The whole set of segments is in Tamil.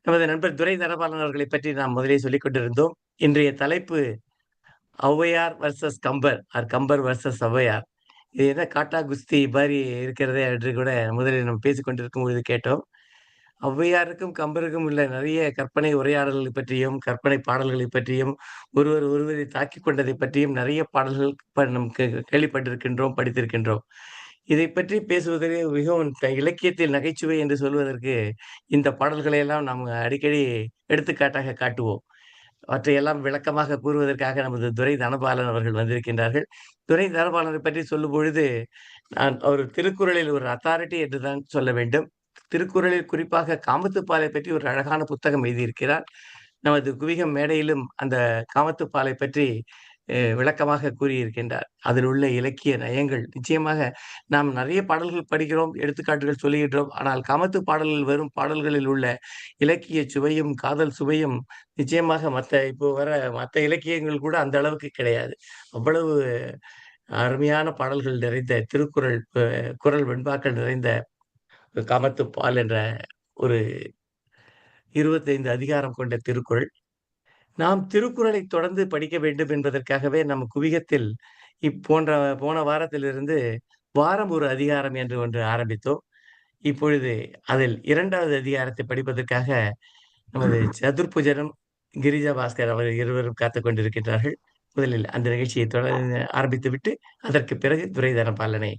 நமது நண்பர் துரை தனபாலன் அவர்களை பற்றி நாம் முதலே சொல்லிக் கொண்டிருந்தோம். இன்றைய தலைப்பு ஔவையார் வர்சஸ் கம்பர் கம்பர் வர்சஸ் ஔவையார். இது என்ன காட்டா குஸ்தி மாதிரி இருக்கிறதே என்று கூட முதலில் நம்ம பேசிக் கொண்டிருக்கும் பொழுது கேட்டோம். ஔவையாருக்கும் கம்பருக்கும் உள்ள நிறைய கற்பனை உரையாடல்களை பற்றியும், கற்பனை பாடல்களை பற்றியும், ஒருவர் ஒருவரை தாக்கிக் கொண்டதை பற்றியும் நிறைய பாடல்கள் நம் கேள்விப்பட்டிருக்கின்றோம், படித்திருக்கின்றோம். இதைப் பற்றி பேசுவதற்கு மிகவும் இலக்கியத்தில் நகைச்சுவை என்று சொல்வதற்கு இந்த பாடல்களை எல்லாம் நாம் அடிக்கடி எடுத்துக்காட்டாக காட்டுவோம். அவற்றையெல்லாம் விளக்கமாக கூறுவதற்காக நமது துரை தனபாலன் அவர்கள் வந்திருக்கின்றார்கள். துரை தனபாலனை பற்றி சொல்லும்பொழுது, நான் ஒரு திருக்குறளில் ஒரு அத்தாரிட்டி என்று தான் சொல்ல வேண்டும். திருக்குறளில் குறிப்பாக காமத்துப்பாலை பற்றி ஒரு அழகான புத்தகம் எழுதியிருக்கிறார். நமது குவிகம் மேடையிலும் அந்த காமத்துப்பாலை பற்றி விளக்கமாக கூறியிருக்கின்றார். அதில் உள்ள இலக்கிய நயங்கள் நிச்சயமாக நாம் நிறைய பாடல்கள் படிக்கிறோம், எடுத்துக்காட்டுகள் சொல்லுகின்றோம். ஆனால் காமத்து பாடல்கள் வரும் பாடல்களில் உள்ள இலக்கிய சுவையும், காதல் சுவையும் நிச்சயமாக இப்போ வர மத்த இலக்கியங்கள் கூட அந்த அளவுக்கு கிடையாது. அவ்வளவு அருமையான பாடல்கள் நிறைந்த திருக்குறள் குறள் வெண்பாக்கள் நிறைந்த காமத்துப்பால் என்ற ஒரு 25 அதிகாரம் கொண்ட திருக்குறள். நாம் திருக்குறளை தொடர்ந்து படிக்க வேண்டும் என்பதற்காகவே நம் குவியத்தில் போன வாரத்திலிருந்து வாரம் ஒரு அதிகாரம் என்று ஒன்று ஆரம்பித்தோம். இப்பொழுது அதில் 2வது அதிகாரத்தை படிப்பதற்காக நமது சதுர்புஜனும், கிரிஜா பாஸ்கர் அவர்கள் இருவரும் காத்துக் கொண்டிருக்கின்றார்கள். முதலில் அந்த நிகழ்ச்சியை தொடர்ந்து ஆரம்பித்துவிட்டு, அதற்கு பிறகு துரை தனபாலனை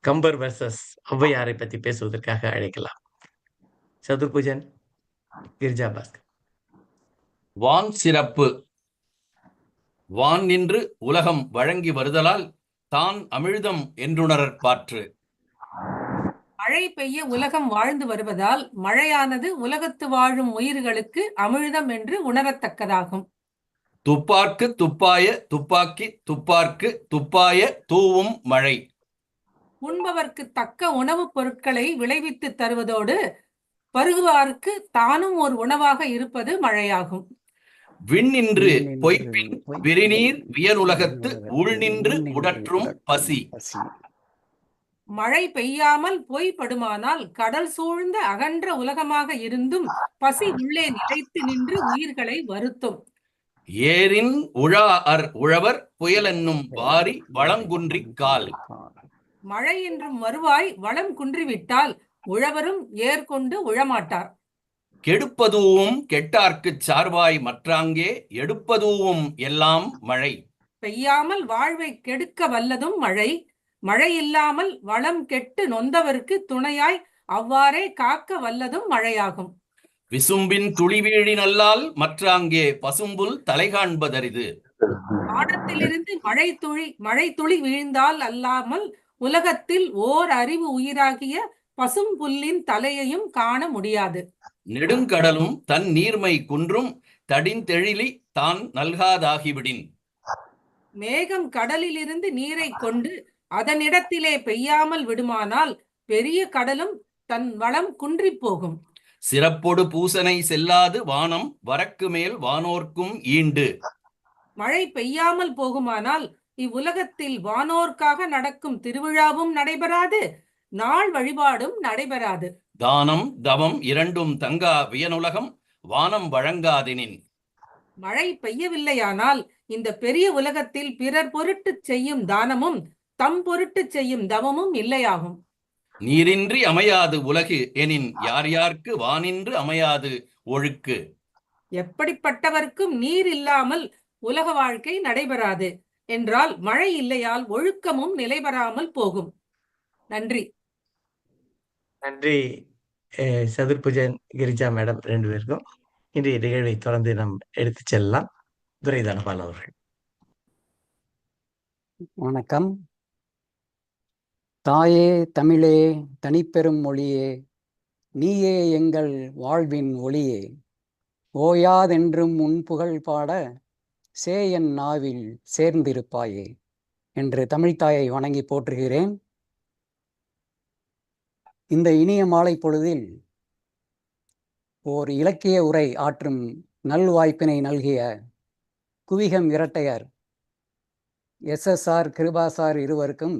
கம்பர் வர்சஸ் ஔவையாரை பத்தி பேசுவதற்காக அழைக்கலாம். சதுர்புஜன், கிரிஜா பாஸ்கர். வான் சிறப்பு. வான் நின்று உலகம் வழங்கி வருதலால் தான் அமிழ்தம் என்றுணரற் பாற்று. மழை பெய்ய உலகம் வாழ்ந்து வருவதால் மழையானது உலகத்து வாழும் உயிர்களுக்கு அமிழ்தம் என்று உணரத்தக்கதாகும். துப்பார்க்கு துப்பாய துப்பாக்கி துப்பார்க்கு துப்பாய தூவும் மழை. உண்பவர்க்கு தக்க உணவுப் பொருட்களை விளைவித்து தருவதோடு பருகுவாருக்கு தானும் ஒரு உணவாக இருப்பது மழையாகும். விண்ணின்று பொய்ப்பின் விரிநீர் வியனுலகத்து உள்நின்று உடற்றும் பசி. மழை பெய்யாமல் பொய்ப்படுமானால் கடல் சூழ்ந்த அகன்ற உலகமாக இருந்தும் பசி உள்ளே நிலைத்து நின்று உயிர்களை வருத்தும். ஏரின் உழவர் புயலென்னும் வாரி வளங்குன்றிக் கால். மழை என்றும் வருவாய் வளம் குன்றிவிட்டால் உழவரும் ஏற்கொண்டு உழமாட்டார். கெடுப்பதூவும் கெட்டார்க்குச் சார்வாய் மற்றாங்கே எடுப்பதூவும் எல்லாம் மழை. பெய்யாமல் வாழ்வை கெடுக்க வல்லதும் மழை. மழை இல்லாமல் வளம் கெட்டு நொந்தவருக்கு துணையாய் அவ்வாறே காக்க வல்லதும் மழையாகும். விசும்பின் துளிவீழி நல்லால் மற்றாங்கே பசும்புல் தலைகாண்பதரிது. வானத்திலிருந்து மழை துளி வீழ்ந்தால் அல்லாமல் உலகத்தில் ஓர் அறிவு உயிராகிய பசும் புல்லின் தலையையும் காண முடியாது. நெடுங்கடலும் தன் நீர்மை குன்றும் தடிந்தெழிலி தான் நல்காதாகிவிடின். மேகம் கடலிலிருந்து நீரை கொண்டு அதனிடத்திலே பெய்யாமல் விடுமானால் பெரிய கடலும் தன் வளம் குன்றி போகும். சிறப்பொடு பூசனை செல்லாது வானம் வரக்கு மேல் வானோர்க்கும் ஈண்டு. மழை பெய்யாமல் போகுமானால் இவ்வுலகத்தில் வானோர்க்காக நடக்கும் திருவிழாவும் நடைபெறாது, நாள் வழிபாடும் நடைபெறாது. தானம் தவம் இரண்டும் தங்கா வியனுலகம் வானம் வழங்காதெனின். மழை பெய்யவில்லையானால் இந்த பெரிய உலகத்தில் பிறர் பொருட்டு செய்யும் தானமும் தம் பொருட்டு செய்யும் தவமும் இல்லையாகும். நீரின்றி அமையாது உலகு எனின் யார் யார்க்கு வானின்று அமையாது ஒழுக்கு. எப்படிப்பட்டவர்க்கும் நீர் இல்லாமல் உலக வாழ்க்கை நடைபெறாது என்றால் மழை இல்லையால் ஒழுக்கமும் நிலைபெறாமல் போகும். நன்றி. நன்றி சதுர்புஜன், கிரிஜா மேடம் 2 பேருக்கும். இன்றைய நிகழ்வை தொடர்ந்து நாம் எடுத்துச் செல்லலாம். துரை தனபால் அவர்கள். வணக்கம். தாயே தமிழே தனிப்பெரும் மொழியே, நீயே எங்கள் வாழ்வின் ஒளியே, ஓயாதென்றும் உன் புகழ் பாட சேயன் நாவில் சேர்ந்திருப்பாயே என்று தமிழ்த்தாயை வணங்கி போற்றுகிறேன். இந்த இனிய மாலை பொழுதில் ஓர் இலக்கிய உரை ஆற்றும் நல்வாய்ப்பினை நல்கிய குவிகம் இரட்டையர் SSR கிருபாசார் இருவருக்கும்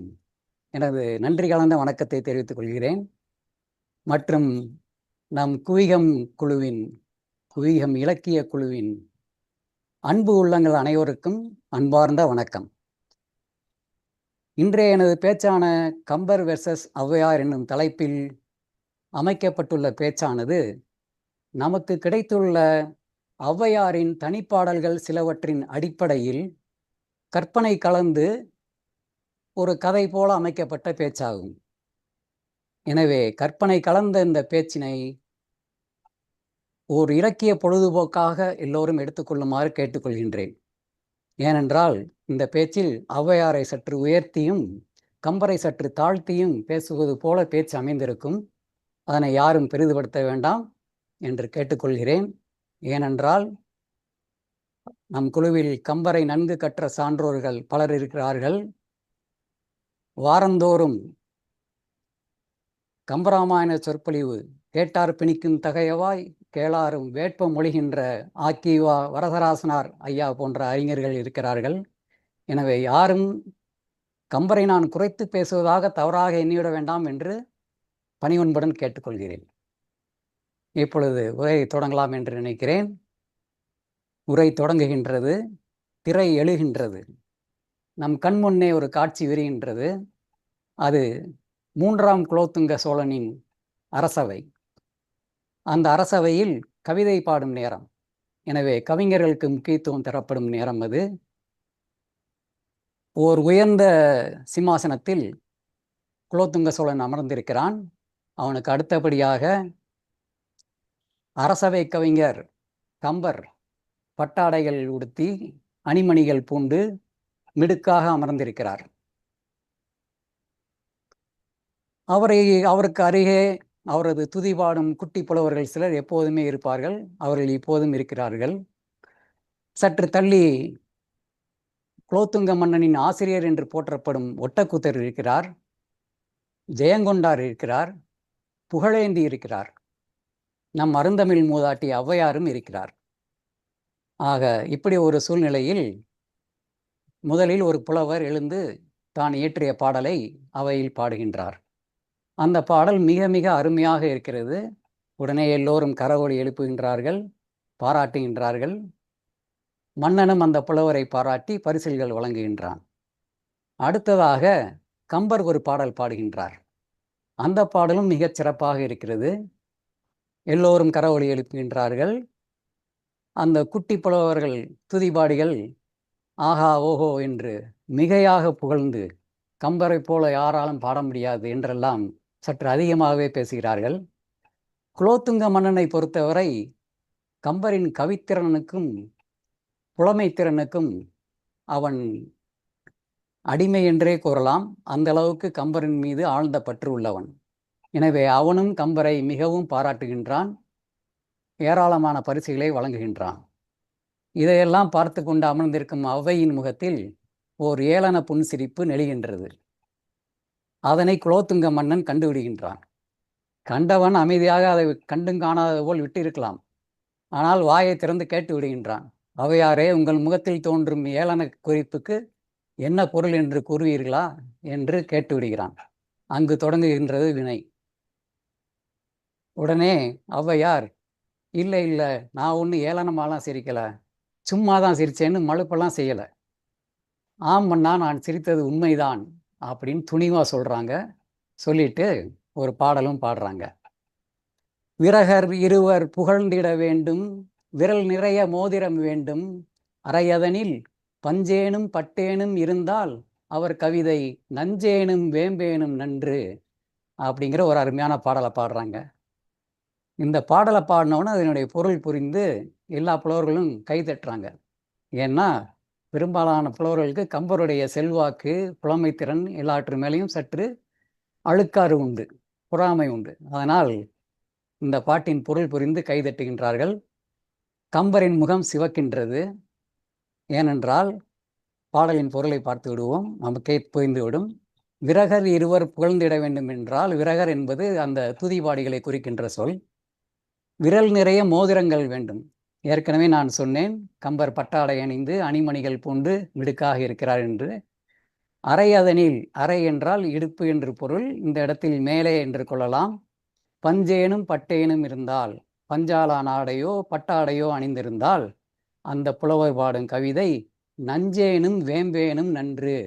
எனது நன்றி கலந்த வணக்கத்தை தெரிவித்துக் கொள்கிறேன். மற்றும் நம் குவிகம் இலக்கிய குழுவின் அன்பு உள்ளங்கள் அனைவருக்கும் அன்பார்ந்த வணக்கம். இன்றைய எனது பேச்சான கம்பர் வெர்சஸ் ஔவையார் என்னும் தலைப்பில் அமைக்கப்பட்டுள்ள பேச்சானது நமக்கு கிடைத்துள்ள ஔவையாரின் தனிப்பாடல்கள் சிலவற்றின் அடிப்படையில் கற்பனை கலந்து ஒரு கதை போல அமைக்கப்பட்ட பேச்சாகும். எனவே கற்பனை கலந்த இந்த பேச்சினை ஓர் இலக்கிய பொழுதுபோக்காக எல்லோரும் எடுத்துக்கொள்ளுமாறு கேட்டுக்கொள்கின்றேன். ஏனென்றால் இந்த பேச்சில் ஔவையாரை சற்று உயர்த்தியும் கம்பரை சற்று தாழ்த்தியும் பேசுவது போல பேச்சு அமைந்திருக்கும். அதனை யாரும் பெரிதுபடுத்த வேண்டாம் என்று கேட்டுக்கொள்கிறேன். ஏனென்றால் நம் குழுவில் கம்பரை நன்கு கற்ற சான்றோர்கள் பலர் இருக்கிறார்கள். வாரந்தோறும் கம்பராமாயண சொற்பொழிவு கேட்டார் பிணிக்கும் தகையவாய் கேளாரும் வேட்ப மொழிகின்ற ஆக்கிவா வரதராசனார் ஐயா போன்ற அறிஞர்கள் இருக்கிறார்கள். எனவே யாரும் கம்பரை நான் குறைத்து பேசுவதாக தவறாக எண்ணிவிட வேண்டாம் என்று பணிவன்புடன் கேட்டுக்கொள்கிறேன். இப்பொழுது உரையை தொடங்கலாம் என்று நினைக்கிறேன். உரை தொடங்குகின்றது, திரை எழுகின்றது. நம் கண் முன்னே ஒரு காட்சி விரிகின்றது. அது 3ஆம் குலோத்துங்க சோழனின் அரசவை. அந்த அரசவையில் கவிதை பாடும் நேரம். எனவே கவிஞர்களுக்கு முக்கியத்துவம் தரப்படும் நேரம் அது. ஓர் உயர்ந்த சிம்மாசனத்தில் குலோத்துங்க சோழன் அமர்ந்திருக்கிறான். அவனுக்கு அடுத்தபடியாக அரசவை கவிஞர் கம்பர் பட்டாடைகள் உடுத்தி அணிமணிகள் பூண்டு மிடுக்காக அமர்ந்திருக்கிறார். அவருக்கு அருகே அவரது துதி பாடும் குட்டி புலவர்கள் சிலர் எப்போதுமே இருப்பார்கள். அவர்கள் இப்போதும் இருக்கிறார்கள். சற்று தள்ளி குலோத்துங்க மன்னனின் ஆசிரியர் என்று போற்றப்படும் ஒட்டக்கூத்தர் இருக்கிறார், ஜெயங்கொண்டார் இருக்கிறார், புகழேந்தி இருக்கிறார், நம் அருந்தமிழ் மூதாட்டி ஔவையாரும் இருக்கிறார். ஆக இப்படி ஒரு சூழ்நிலையில் முதலில் ஒரு புலவர் எழுந்து தான் இயற்றிய பாடலை அவையில் பாடுகின்றார். அந்த பாடல் மிக மிக அருமையாக இருக்கிறது. உடனே எல்லோரும் கரவொலி எழுப்புகின்றார்கள், பாராட்டுகின்றார்கள். மன்னனும் அந்த புலவரை பாராட்டி பரிசில்கள் வழங்குகின்றான். அடுத்ததாக கம்பர் ஒரு பாடல் பாடுகின்றார். அந்த பாடலும் மிகச் சிறப்பாக இருக்கிறது. எல்லோரும் கரவொலி எழுப்புகின்றார்கள். அந்த குட்டி புலவர்கள் துதிபாடிகள் ஆஹா ஓஹோ என்று மிகையாக புகழ்ந்து கம்பரை போல யாராலும் பாட முடியாது என்றெல்லாம் சற்று அதிகமாகவே பேசுகிறார்கள். குலோத்துங்க மன்னனை பொறுத்தவரை கம்பரின் கவித்திறனுக்கும் புலமைத்திறனுக்கும் அவன் அடிமை என்றே கூறலாம். அந்த அளவுக்கு கம்பரின் மீது ஆழ்ந்த பற்று உள்ளவன். எனவே அவனும் கம்பரை மிகவும் பாராட்டுகின்றான், ஏராளமான பரிசுகளை வழங்குகின்றான். இதையெல்லாம் பார்த்து கொண்டு அமர்ந்திருக்கும் ஔவையின் முகத்தில் ஓர் ஏளன புன்சிரிப்பு நெளிகின்றது. அதனை குலோத்துங்க மன்னன் கண்டுவிடுகின்றான். கண்டவன் அமைதியாக அதை கண்டும் காணாதது போல் விட்டிருக்கலாம். ஆனால் வாயை திறந்து கேட்டு விடுகின்றான். ஔவையாரே, உங்கள் முகத்தில் தோன்றும் ஏளன குறிப்புக்கு என்ன பொருள் என்று கூறுவீர்களா என்று கேட்டு விடுகிறான். அங்கு தொடங்குகின்றது வினை. உடனே ஔவையார், இல்லை இல்லை, நான் ஒன்றும் ஏளனமாலாம் சிரிக்கலை, சும்மா தான் சிரிச்சேன்னு மழுப்பெல்லாம் செய்யலை. ஆம் மன்னா, நான் சிரித்தது உண்மைதான் அப்படின்னு துணிவாக சொல்கிறாங்க. சொல்லிட்டு ஒரு பாடலும் பாடுறாங்க. விரகர் இருவர் புகழ்ந்திட வேண்டும், விரல் நிறைய மோதிரம் வேண்டும், அரையதனில் பஞ்சேனும் பட்டேனும் இருந்தால் அவர் கவிதை நஞ்சேனும் வேம்பேனும் நன்று அப்படிங்கிற ஒரு அருமையான பாடலை பாடுறாங்க. இந்த பாடலை பாடினோன்னு அதனுடைய பொருள் புரிந்து எல்லா புலவர்களும் கை தட்டுறாங்க. ஏன்னா பெரும்பாலான புலவர்களுக்கு கம்பருடைய செல்வாக்கு, புலமைத்திறன் எல்லாற்று மேலேயும் சற்று அழுக்காறு உண்டு, பொறாமை உண்டு. அதனால் இந்த பாட்டின் பொருள் புரிந்து கைதட்டுகின்றார்கள். கம்பரின் முகம் சிவக்கின்றது. ஏனென்றால் பாடலின் பொருளை பார்த்து விடுவோம், நமக்கே புரிந்துவிடும். விரகர் இருவர் புகழ்ந்திட வேண்டும் என்றால் விரகர் என்பது அந்த துதிபாடிகளை குறிக்கின்ற சொல். விரல் நிறைய மோதிரங்கள் வேண்டும். ஏற்கனவே நான் சொன்னேன், கம்பர் பட்டாடை அணிந்து அணிமணிகள் பூண்டு மிடுக்காக இருக்கிறார் என்று. அரை அதனில், அரை என்றால் இடுப்பு என்று பொருள். இந்த இடத்தில் மேலே என்று கொள்ளலாம். பஞ்சேனும் பட்டேனும் இருந்தால், பஞ்சாலான ஆடையோ பட்டாடையோ அணிந்திருந்தால் அந்த புலவர் பாடும் கவிதை நஞ்சேனும் வேம்பேனும் நன்று.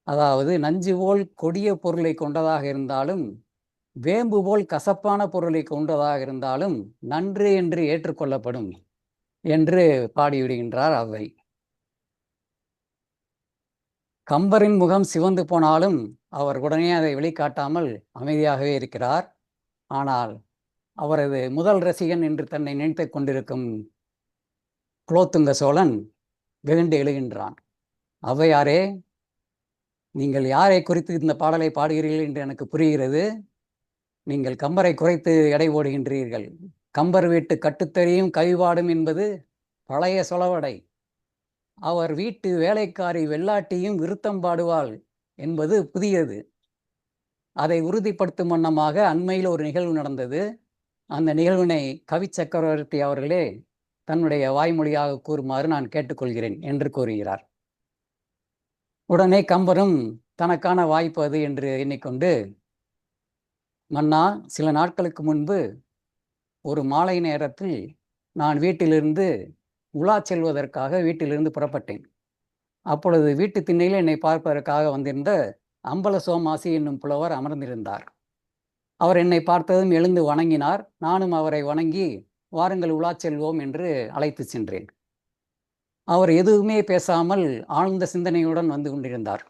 அதாவது நஞ்சு போல் கொடிய பொருளை கொண்டதாக இருந்தாலும், வேம்பு போல் கசப்பான பொருளை கொண்டதாக இருந்தாலும் நன்று என்று ஏற்றுக்கொள்ளப்படும் என்று பாடிவிடுகின்றார் ஔவை. கம்பரின் முகம் சிவந்து போனாலும் அவர் உடனே அதை வெளிக்காட்டாமல் அமைதியாகவே இருக்கிறார். ஆனால் அவரது முதல் ரசிகன் என்று தன்னை நினைத்து கொண்டிருக்கும் குலோத்துங்க சோழன் வெகுண்டு எழுகின்றான். ஔவையாரே, நீங்கள் யாரை குறித்து இந்த பாடலை பாடுகிறீர்கள் என்று எனக்கு புரிகிறது. நீங்கள் கம்பரை குறைத்து எடை போடுகின்றீர்கள். கம்பர் வீட்டு கட்டுத்தறியும் கவிபாடும் என்பது பழைய சொலவடை. அவர் வீட்டு வேலைக்காரி வெள்ளாட்டியும் விருத்தம் பாடுவாள் என்பது புதியது. அதை உறுதிப்படுத்தும் வண்ணமாக அண்மையில் ஒரு நிகழ்வு நடந்தது. அந்த நிகழ்வினை கவி சக்கரவர்த்தி அவர்களே தன்னுடைய வாய்மொழியாக கூறுமாறு நான் கேட்டுக்கொள்கிறேன் என்று கூறுகிறார். உடனே கம்பரும் தனக்கான வாய்ப்பு அது என்று எண்ணிக்கொண்டு, மன்னா, சில நாட்களுக்கு முன்பு ஒரு மாலை நேரத்தில் நான் வீட்டிலிருந்து உலா செல்வதற்காக வீட்டிலிருந்து புறப்பட்டேன். அப்பொழுது வீட்டு திண்ணையில் என்னை பார்ப்பதற்காக வந்திருந்த அம்பல சோமாசி என்னும் புலவர் அமர்ந்திருந்தார். அவர் என்னை பார்த்ததும் எழுந்து வணங்கினார். நானும் அவரை வணங்கி வாருங்கள் உலா செல்வோம் என்று அழைத்து சென்றேன். அவர் எதுவுமே பேசாமல் ஆழ்ந்த சிந்தனையுடன் வந்து கொண்டிருந்தார்.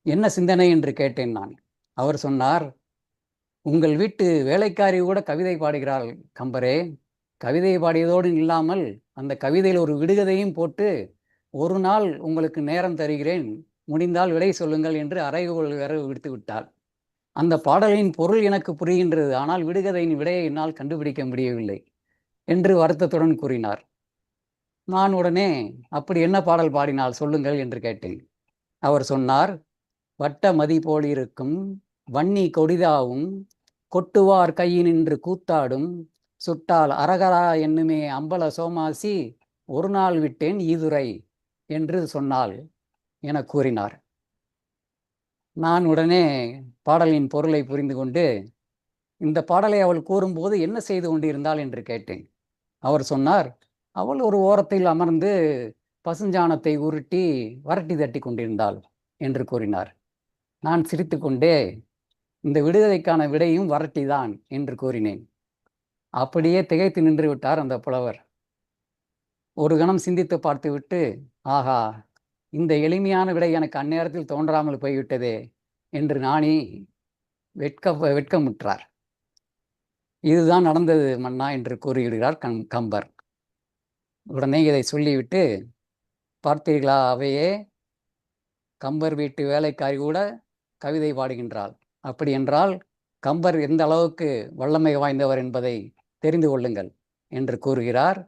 என்ன சிந்தனை என்று கேட்டேன் நான். அவர் சொன்னார், உங்கள் வீட்டு வேலைக்காரி கூட கவிதை பாடுகிறாள் கம்பரே. கவிதை பாடியதோடு இல்லாமல் அந்த கவிதையில் ஒரு விடுகதையும் போட்டு, ஒரு நாள் உங்களுக்கு நேரம் தருகிறேன், முடிந்தால் விடை சொல்லுங்கள் என்று அறைகோள் வேற விடுத்து விட்டாள். அந்த பாடலின் பொருள் எனக்கு புரிகின்றது, ஆனால் விடுகதையின் விடையை என்னால் கண்டுபிடிக்க முடியவில்லை என்று வருத்தத்துடன் கூறினார். நான் உடனே, அப்படி என்ன பாடல் பாடினால் சொல்லுங்கள் என்று கேட்டேன். அவர் சொன்னார், வட்ட மதி போல் இருக்கும் வன்னி கொடிதாவும் கொட்டுவார் கையினின்று கூத்தாடும் சுட்டால் அரகரா என்னுமே அம்பல சோமாசி ஒரு நாள் விட்டேன் ஈதுரை என்று சொன்னாள் என கூறினார். நான் உடனே பாடலின் பொருளை புரிந்து கொண்டு, இந்த பாடலை அவள் கூறும்போது என்ன செய்து கொண்டிருந்தாள் என்று கேட்டேன். அவர் சொன்னார், அவள் ஒரு ஓரத்தில் அமர்ந்து பசுஞ்சாணத்தை உருட்டி வரட்டி தட்டி கொண்டிருந்தாள் என்று கூறினார். நான் சிரித்து கொண்டே, இந்த விடுதலைக்கான விடையும் வரட்டிதான் என்று கூறினேன். அப்படியே திகைத்து நின்று விட்டார் அந்த புலவர். ஒரு கணம் சிந்தித்து பார்த்துவிட்டு, ஆகா, இந்த எளிமையான விடை எனக்கு அந்நேரத்தில் தோன்றாமல் போய்விட்டதே என்று நாணி வெட்கமுற்றார். இதுதான் நடந்தது மன்னா என்று கூறிவிடுகிறார் கம்பர். உடனே இதை சொல்லிவிட்டு, பார்த்தீர்களா அவையே, கம்பர் வீட்டு வேலைக்காரி கூட கவிதை பாடுகின்றாள். அப்படி என்றால் கம்பர் எந்த அளவுக்கு வல்லமை வாய்ந்தவர் என்பதை தெரிந்து கொள்ளுங்கள் என்று கூறுகிறார்.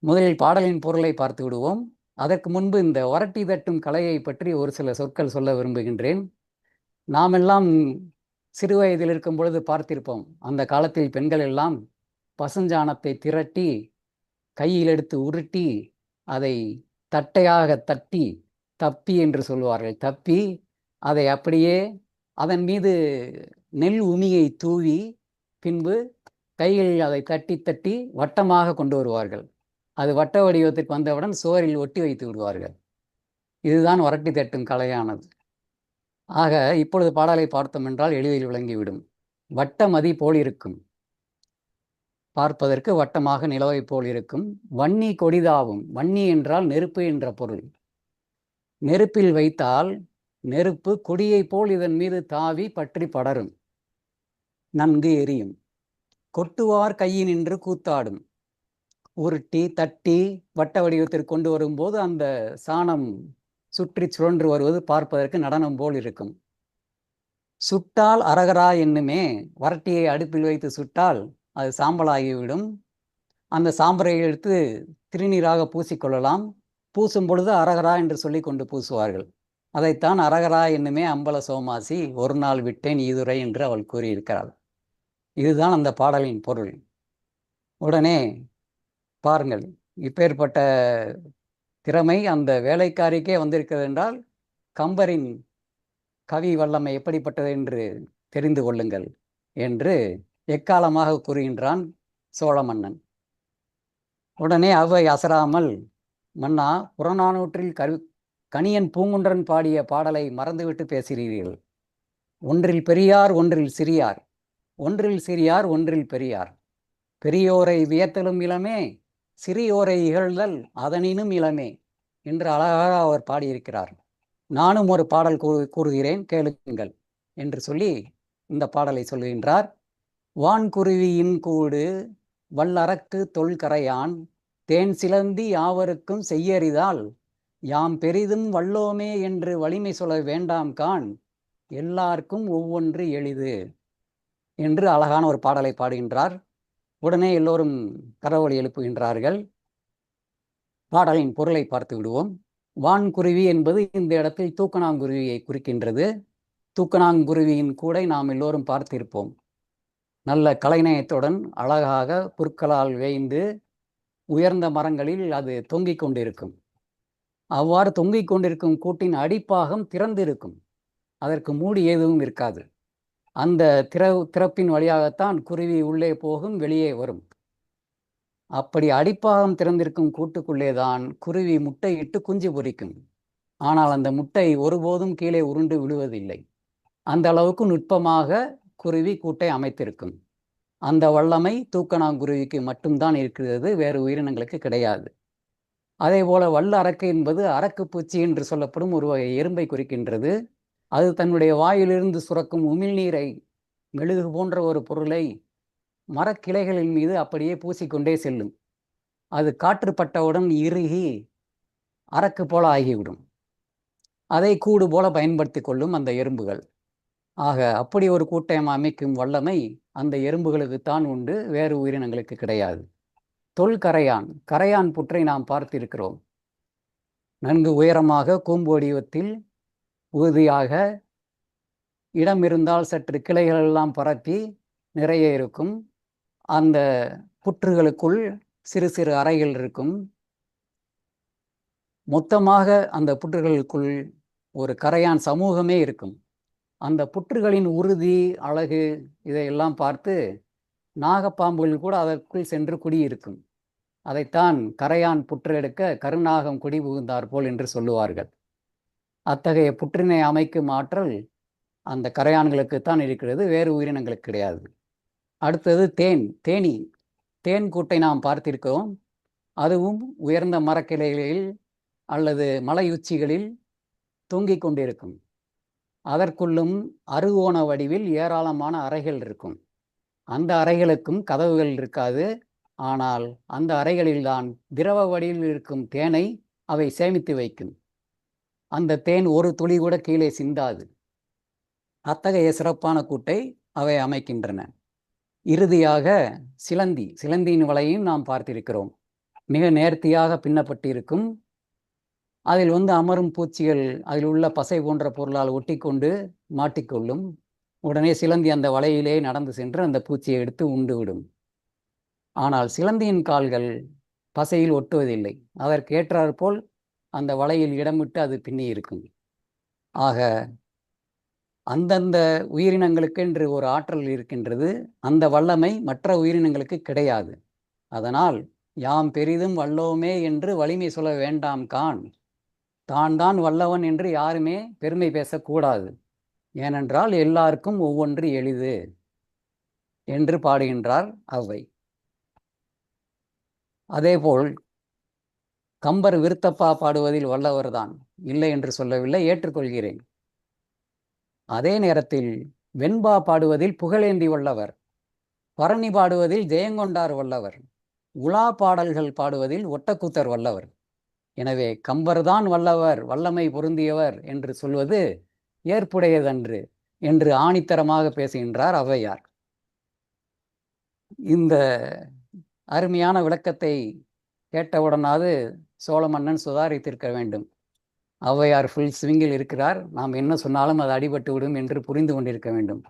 முதலில் பாடலின் பொருளை பார்த்து விடுவோம். அதற்கு முன்பு இந்த வரட்டி தட்டும் கலையை பற்றி ஒரு சில சொற்கள் சொல்ல விரும்புகின்றேன். நாமெல்லாம் சிறு வயதில் இருக்கும் பொழுது பார்த்திருப்போம். அந்த காலத்தில் பெண்கள் எல்லாம் பசுஞ்சாணத்தை திரட்டி கையில் எடுத்து உருட்டி அதை தட்டையாக தட்டி, தப்பி என்று சொல்வார்கள், தப்பி அதை அப்படியே அதன் மீது நெல் உமியை தூவி பின்பு கையில் அதை தட்டி தட்டி வட்டமாக கொண்டு வருவார்கள். அது வட்ட வடிவத்திற்கு வந்தவுடன் சுவரில் ஒட்டி வைத்து விடுவார்கள். இதுதான் வரட்டி தட்டும் கலையானது. ஆக இப்பொழுது பாடலை பார்த்தோம் என்றால் எளிதில் விளங்கிவிடும். வட்ட மதி போல் இருக்கும், பார்ப்பதற்கு வட்டமாக நிலவை போல் இருக்கும். வன்னி கொடிதாவும், வன்னி என்றால் நெருப்பு என்ற பொருள். நெருப்பில் வைத்தால் நெருப்பு கொடியை போல் இதன் மீது தாவி பற்றி படரும், நன்கு எரியும். கொட்டுவார் கையினின்று கூத்தாடும், உருட்டி தட்டி வட்ட வடிவத்திற்கு கொண்டு வரும்போது அந்த சாணம் சுற்றி சுழன்று வருவது பார்ப்பதற்கு நடனம் போல் இருக்கும். சுட்டால் அரகரா என்னுமே, வரட்டியை அடுப்பில் வைத்து சுட்டால் அது சாம்பலாகிவிடும். அந்த சாம்பலை எடுத்து திருநீராக பூசிக்கொள்ளலாம். பூசும் பொழுது அரகரா என்று சொல்லி கொண்டு பூசுவார்கள். அதைத்தான் அரகரா என்னுமே அம்பல சோமாசி ஒரு நாள் விட்டேன் ஈதுரை என்று அவள் கூறியிருக்கிறாள். இதுதான் அந்த பாடலின் பொருள். உடனே பாருங்கள், இப்பேற்பட்ட திறமை அந்த வேலைக்காரிக்கே வந்திருக்கிறது என்றால் கம்பரின் கவி வல்லமை எப்படிப்பட்டது என்று தெரிந்து கொள்ளுங்கள் என்று எக்காலமாக கூறுகின்றான் சோழ மன்னன். உடனே அவை அசராமல், மன்னா, புறநானூற்றில் கணியன் பூங்குன்றன் பாடிய பாடலை மறந்துவிட்டு பேசுகிறீர்கள். ஒன்றில் பெரியார் ஒன்றில் சிறியார், ஒன்றில் சிறியார் ஒன்றில் பெரியார், பெரியோரை வியத்தலும் இளமே, சிறியோரை இகழ்தல் அதனினும் இளமே என்று அழகாக அவர் பாடியிருக்கிறார். நானும் ஒரு பாடல் கூறுகிறேன், கேளுங்கள் என்று சொல்லி இந்த பாடலை சொல்கின்றார். வான்குருவியின் கூடு வல்லறக்கு தொல்கரையான், தேன் சிலந்தி யாவருக்கும் செய்யறிதால், யாம் பெரிதும் வல்லோமே என்று வலிமை சொல்ல வேண்டாம் கான், எல்லாருக்கும் ஒவ்வொன்று எளிது என்று அழகான ஒரு பாடலை பாடுகின்றார். உடனே எல்லோரும் கரவொலி எழுப்புகின்றார்கள். பாடலின் பொருளை பார்த்து விடுவோம். வான்குருவி என்பது இந்த இடத்தில் தூக்கணாங்குருவியை குறிக்கின்றது. தூக்கணாங்குருவியின் கூடை நாம் எல்லோரும் பார்த்திருப்போம். நல்ல கலைநயத்துடன் அழகாக புற்களால் வேய்ந்து உயர்ந்த மரங்களில் அது தொங்கிக் கொண்டிருக்கும். அவ்வாறு தொங்கிக் கொண்டிருக்கும் கூட்டின் அடிப்பாகம் திறந்திருக்கும். அதற்கு மூடி எதுவும் இருக்காது. அந்த திறப்பின் வழியாகத்தான் குருவி உள்ளே போகும், வெளியே வரும். அப்படி அடிப்பாகம் திறந்திருக்கும் கூட்டுக்குள்ளே தான் குருவி முட்டையிட்டு குஞ்சு பொரிக்கும். ஆனால் அந்த முட்டை ஒருபோதும் கீழே உருண்டு விழுவதில்லை. அந்த அளவுக்கு நுட்பமாக குருவி கூட்டை அமைத்திருக்கும். அந்த வல்லமை தூக்கணாங்குருவிக்கு மட்டும்தான் இருக்கிறது, வேறு உயிரினங்களுக்கு கிடையாது. அதே போல வல்ல அரக்கு என்பது அரக்கு பூச்சி என்று சொல்லப்படும் ஒரு வகை எறும்பை குறிக்கின்றது. அது தன்னுடைய வாயிலிருந்து சுரக்கும் உமிழ்நீரை, மெழுகு போன்ற ஒரு பொருளை மரக்கிளைகளின் மீது அப்படியே பூசிக்கொண்டே செல்லும். அது காற்றுப்பட்டவுடன் இறுகி அரக்கு போல ஆகிவிடும். அதை கூடு போல பயன்படுத்தி கொள்ளும் அந்த எறும்புகள். ஆக அப்படி ஒரு கூட்டம் அமைக்கும் வல்லமை அந்த எறும்புகளுக்குத்தான் உண்டு, வேறு உயிரினங்களுக்கு கிடையாது. தொல்கரையான், கரையான் புற்றை நாம் பார்த்திருக்கிறோம். நன்கு உயரமாக கூம்பு வடிவத்தில் உறுதியாக, இடம் இருந்தால் சற்று கிளைகள் எல்லாம் பரப்பி நிறைய இருக்கும். அந்த புற்றுகளுக்குள் சிறு சிறு அறைகள் இருக்கும். மொத்தமாக அந்த புற்றுகளுக்குள் ஒரு கரையான் சமூகமே இருக்கும். அந்த புற்றுகளின் உறுதி, அழகு இதையெல்லாம் பார்த்து நாகப்பாம்புகள் கூட அதற்குள் சென்று குடியிருக்கும். அதைத்தான் கரையான் புற்றெடுக்க கருநாகம் குடி புகுந்தார் போல் என்று சொல்லுவார்கள். அத்தகைய புற்றினை அமைக்கும் ஆற்றல் அந்த கரையான்களுக்குத்தான் இருக்கிறது, வேறு உயிரினங்களுக்கு கிடையாது. அடுத்தது தேனி. தேன் கூட்டை நாம் பார்த்திருக்கிறோம். அதுவும் உயர்ந்த மரக்கிளைகளில் அல்லது மலை உச்சிகளில் தொங்கிக் கொண்டிருக்கும். அதற்குள்ளும் அறுகோண வடிவில் ஏராளமான அறைகள் இருக்கும். அந்த அறைகளுக்கும் கதவுகள் இருக்காது. ஆனால் அந்த அறைகளில்தான் திரவ வடிவில் இருக்கும் தேனை அவை சேமித்து வைக்கும். அந்த தேன் ஒரு துளி கூட கீழே சிந்தாது. அத்தகைய சிறப்பான கூட்டை அவை அமைக்கின்றன. இறுதியாக சிலந்தியின் வலையும் நாம் பார்த்திருக்கிறோம். மிக நேர்த்தியாக பின்னப்பட்டிருக்கும். அதில் அமரும் பூச்சிகள் அதில் உள்ள பசை போன்ற பொருளால் ஒட்டி கொண்டு மாட்டிக்கொள்ளும். உடனே சிலந்தி அந்த வலையிலே நடந்து சென்று அந்த பூச்சியை எடுத்து உண்டு விடும். ஆனால் சிலந்தியின் கால்கள் பசையில் ஒட்டுவதில்லை. அதற்கு ஏற்றாற்போல் அந்த வலையில் இடமிட்டு அது பின்னி இருக்கும். ஆக அந்தந்த உயிரினங்களுக்கு என்று ஒரு ஆற்றல் இருக்கின்றது. அந்த வல்லமை மற்ற உயிரினங்களுக்கு கிடையாது. அதனால் யாம் பெரிதும் வல்லோமே என்று வலிமை சொல்ல வேண்டாம் கான், தான் வல்லவன் என்று யாருமே பெருமை பேசக்கூடாது. ஏனென்றால் எல்லாருக்கும் ஒவ்வொன்று எளிது என்று பாடுகின்றார் ஔவை. அதேபோல் கம்பர் விருத்தப்பா பாடுவதில் வல்லவர்தான், இல்லை என்று சொல்லவில்லை, ஏற்றுக்கொள்கிறேன். அதே நேரத்தில் வெண்பா பாடுவதில் புகழேந்தி வல்லவர், பரணி பாடுவதில் ஜெயங்கொண்டார் வல்லவர், உலா பாடல்கள் பாடுவதில் ஒட்டக்கூத்தர் வல்லவர். எனவே கம்பர்தான் வல்லவர், வல்லமை பொருந்தியவர் என்று சொல்வது ஏற்புடையதன்று என்று ஆணித்தரமாக பேசுகின்றார் ஔவையார். இந்த அருமையான விளக்கத்தை கேட்டவுடனாவது சோழ மன்னன் சுதாரித்திருக்க வேண்டும். ஔவையார் ஃபுல் ஸ்விங்கில் இருக்கிறார், நாம் என்ன சொன்னாலும் அது அடிபட்டு விடும் என்று புரிந்து கொண்டிருக்க வேண்டும்.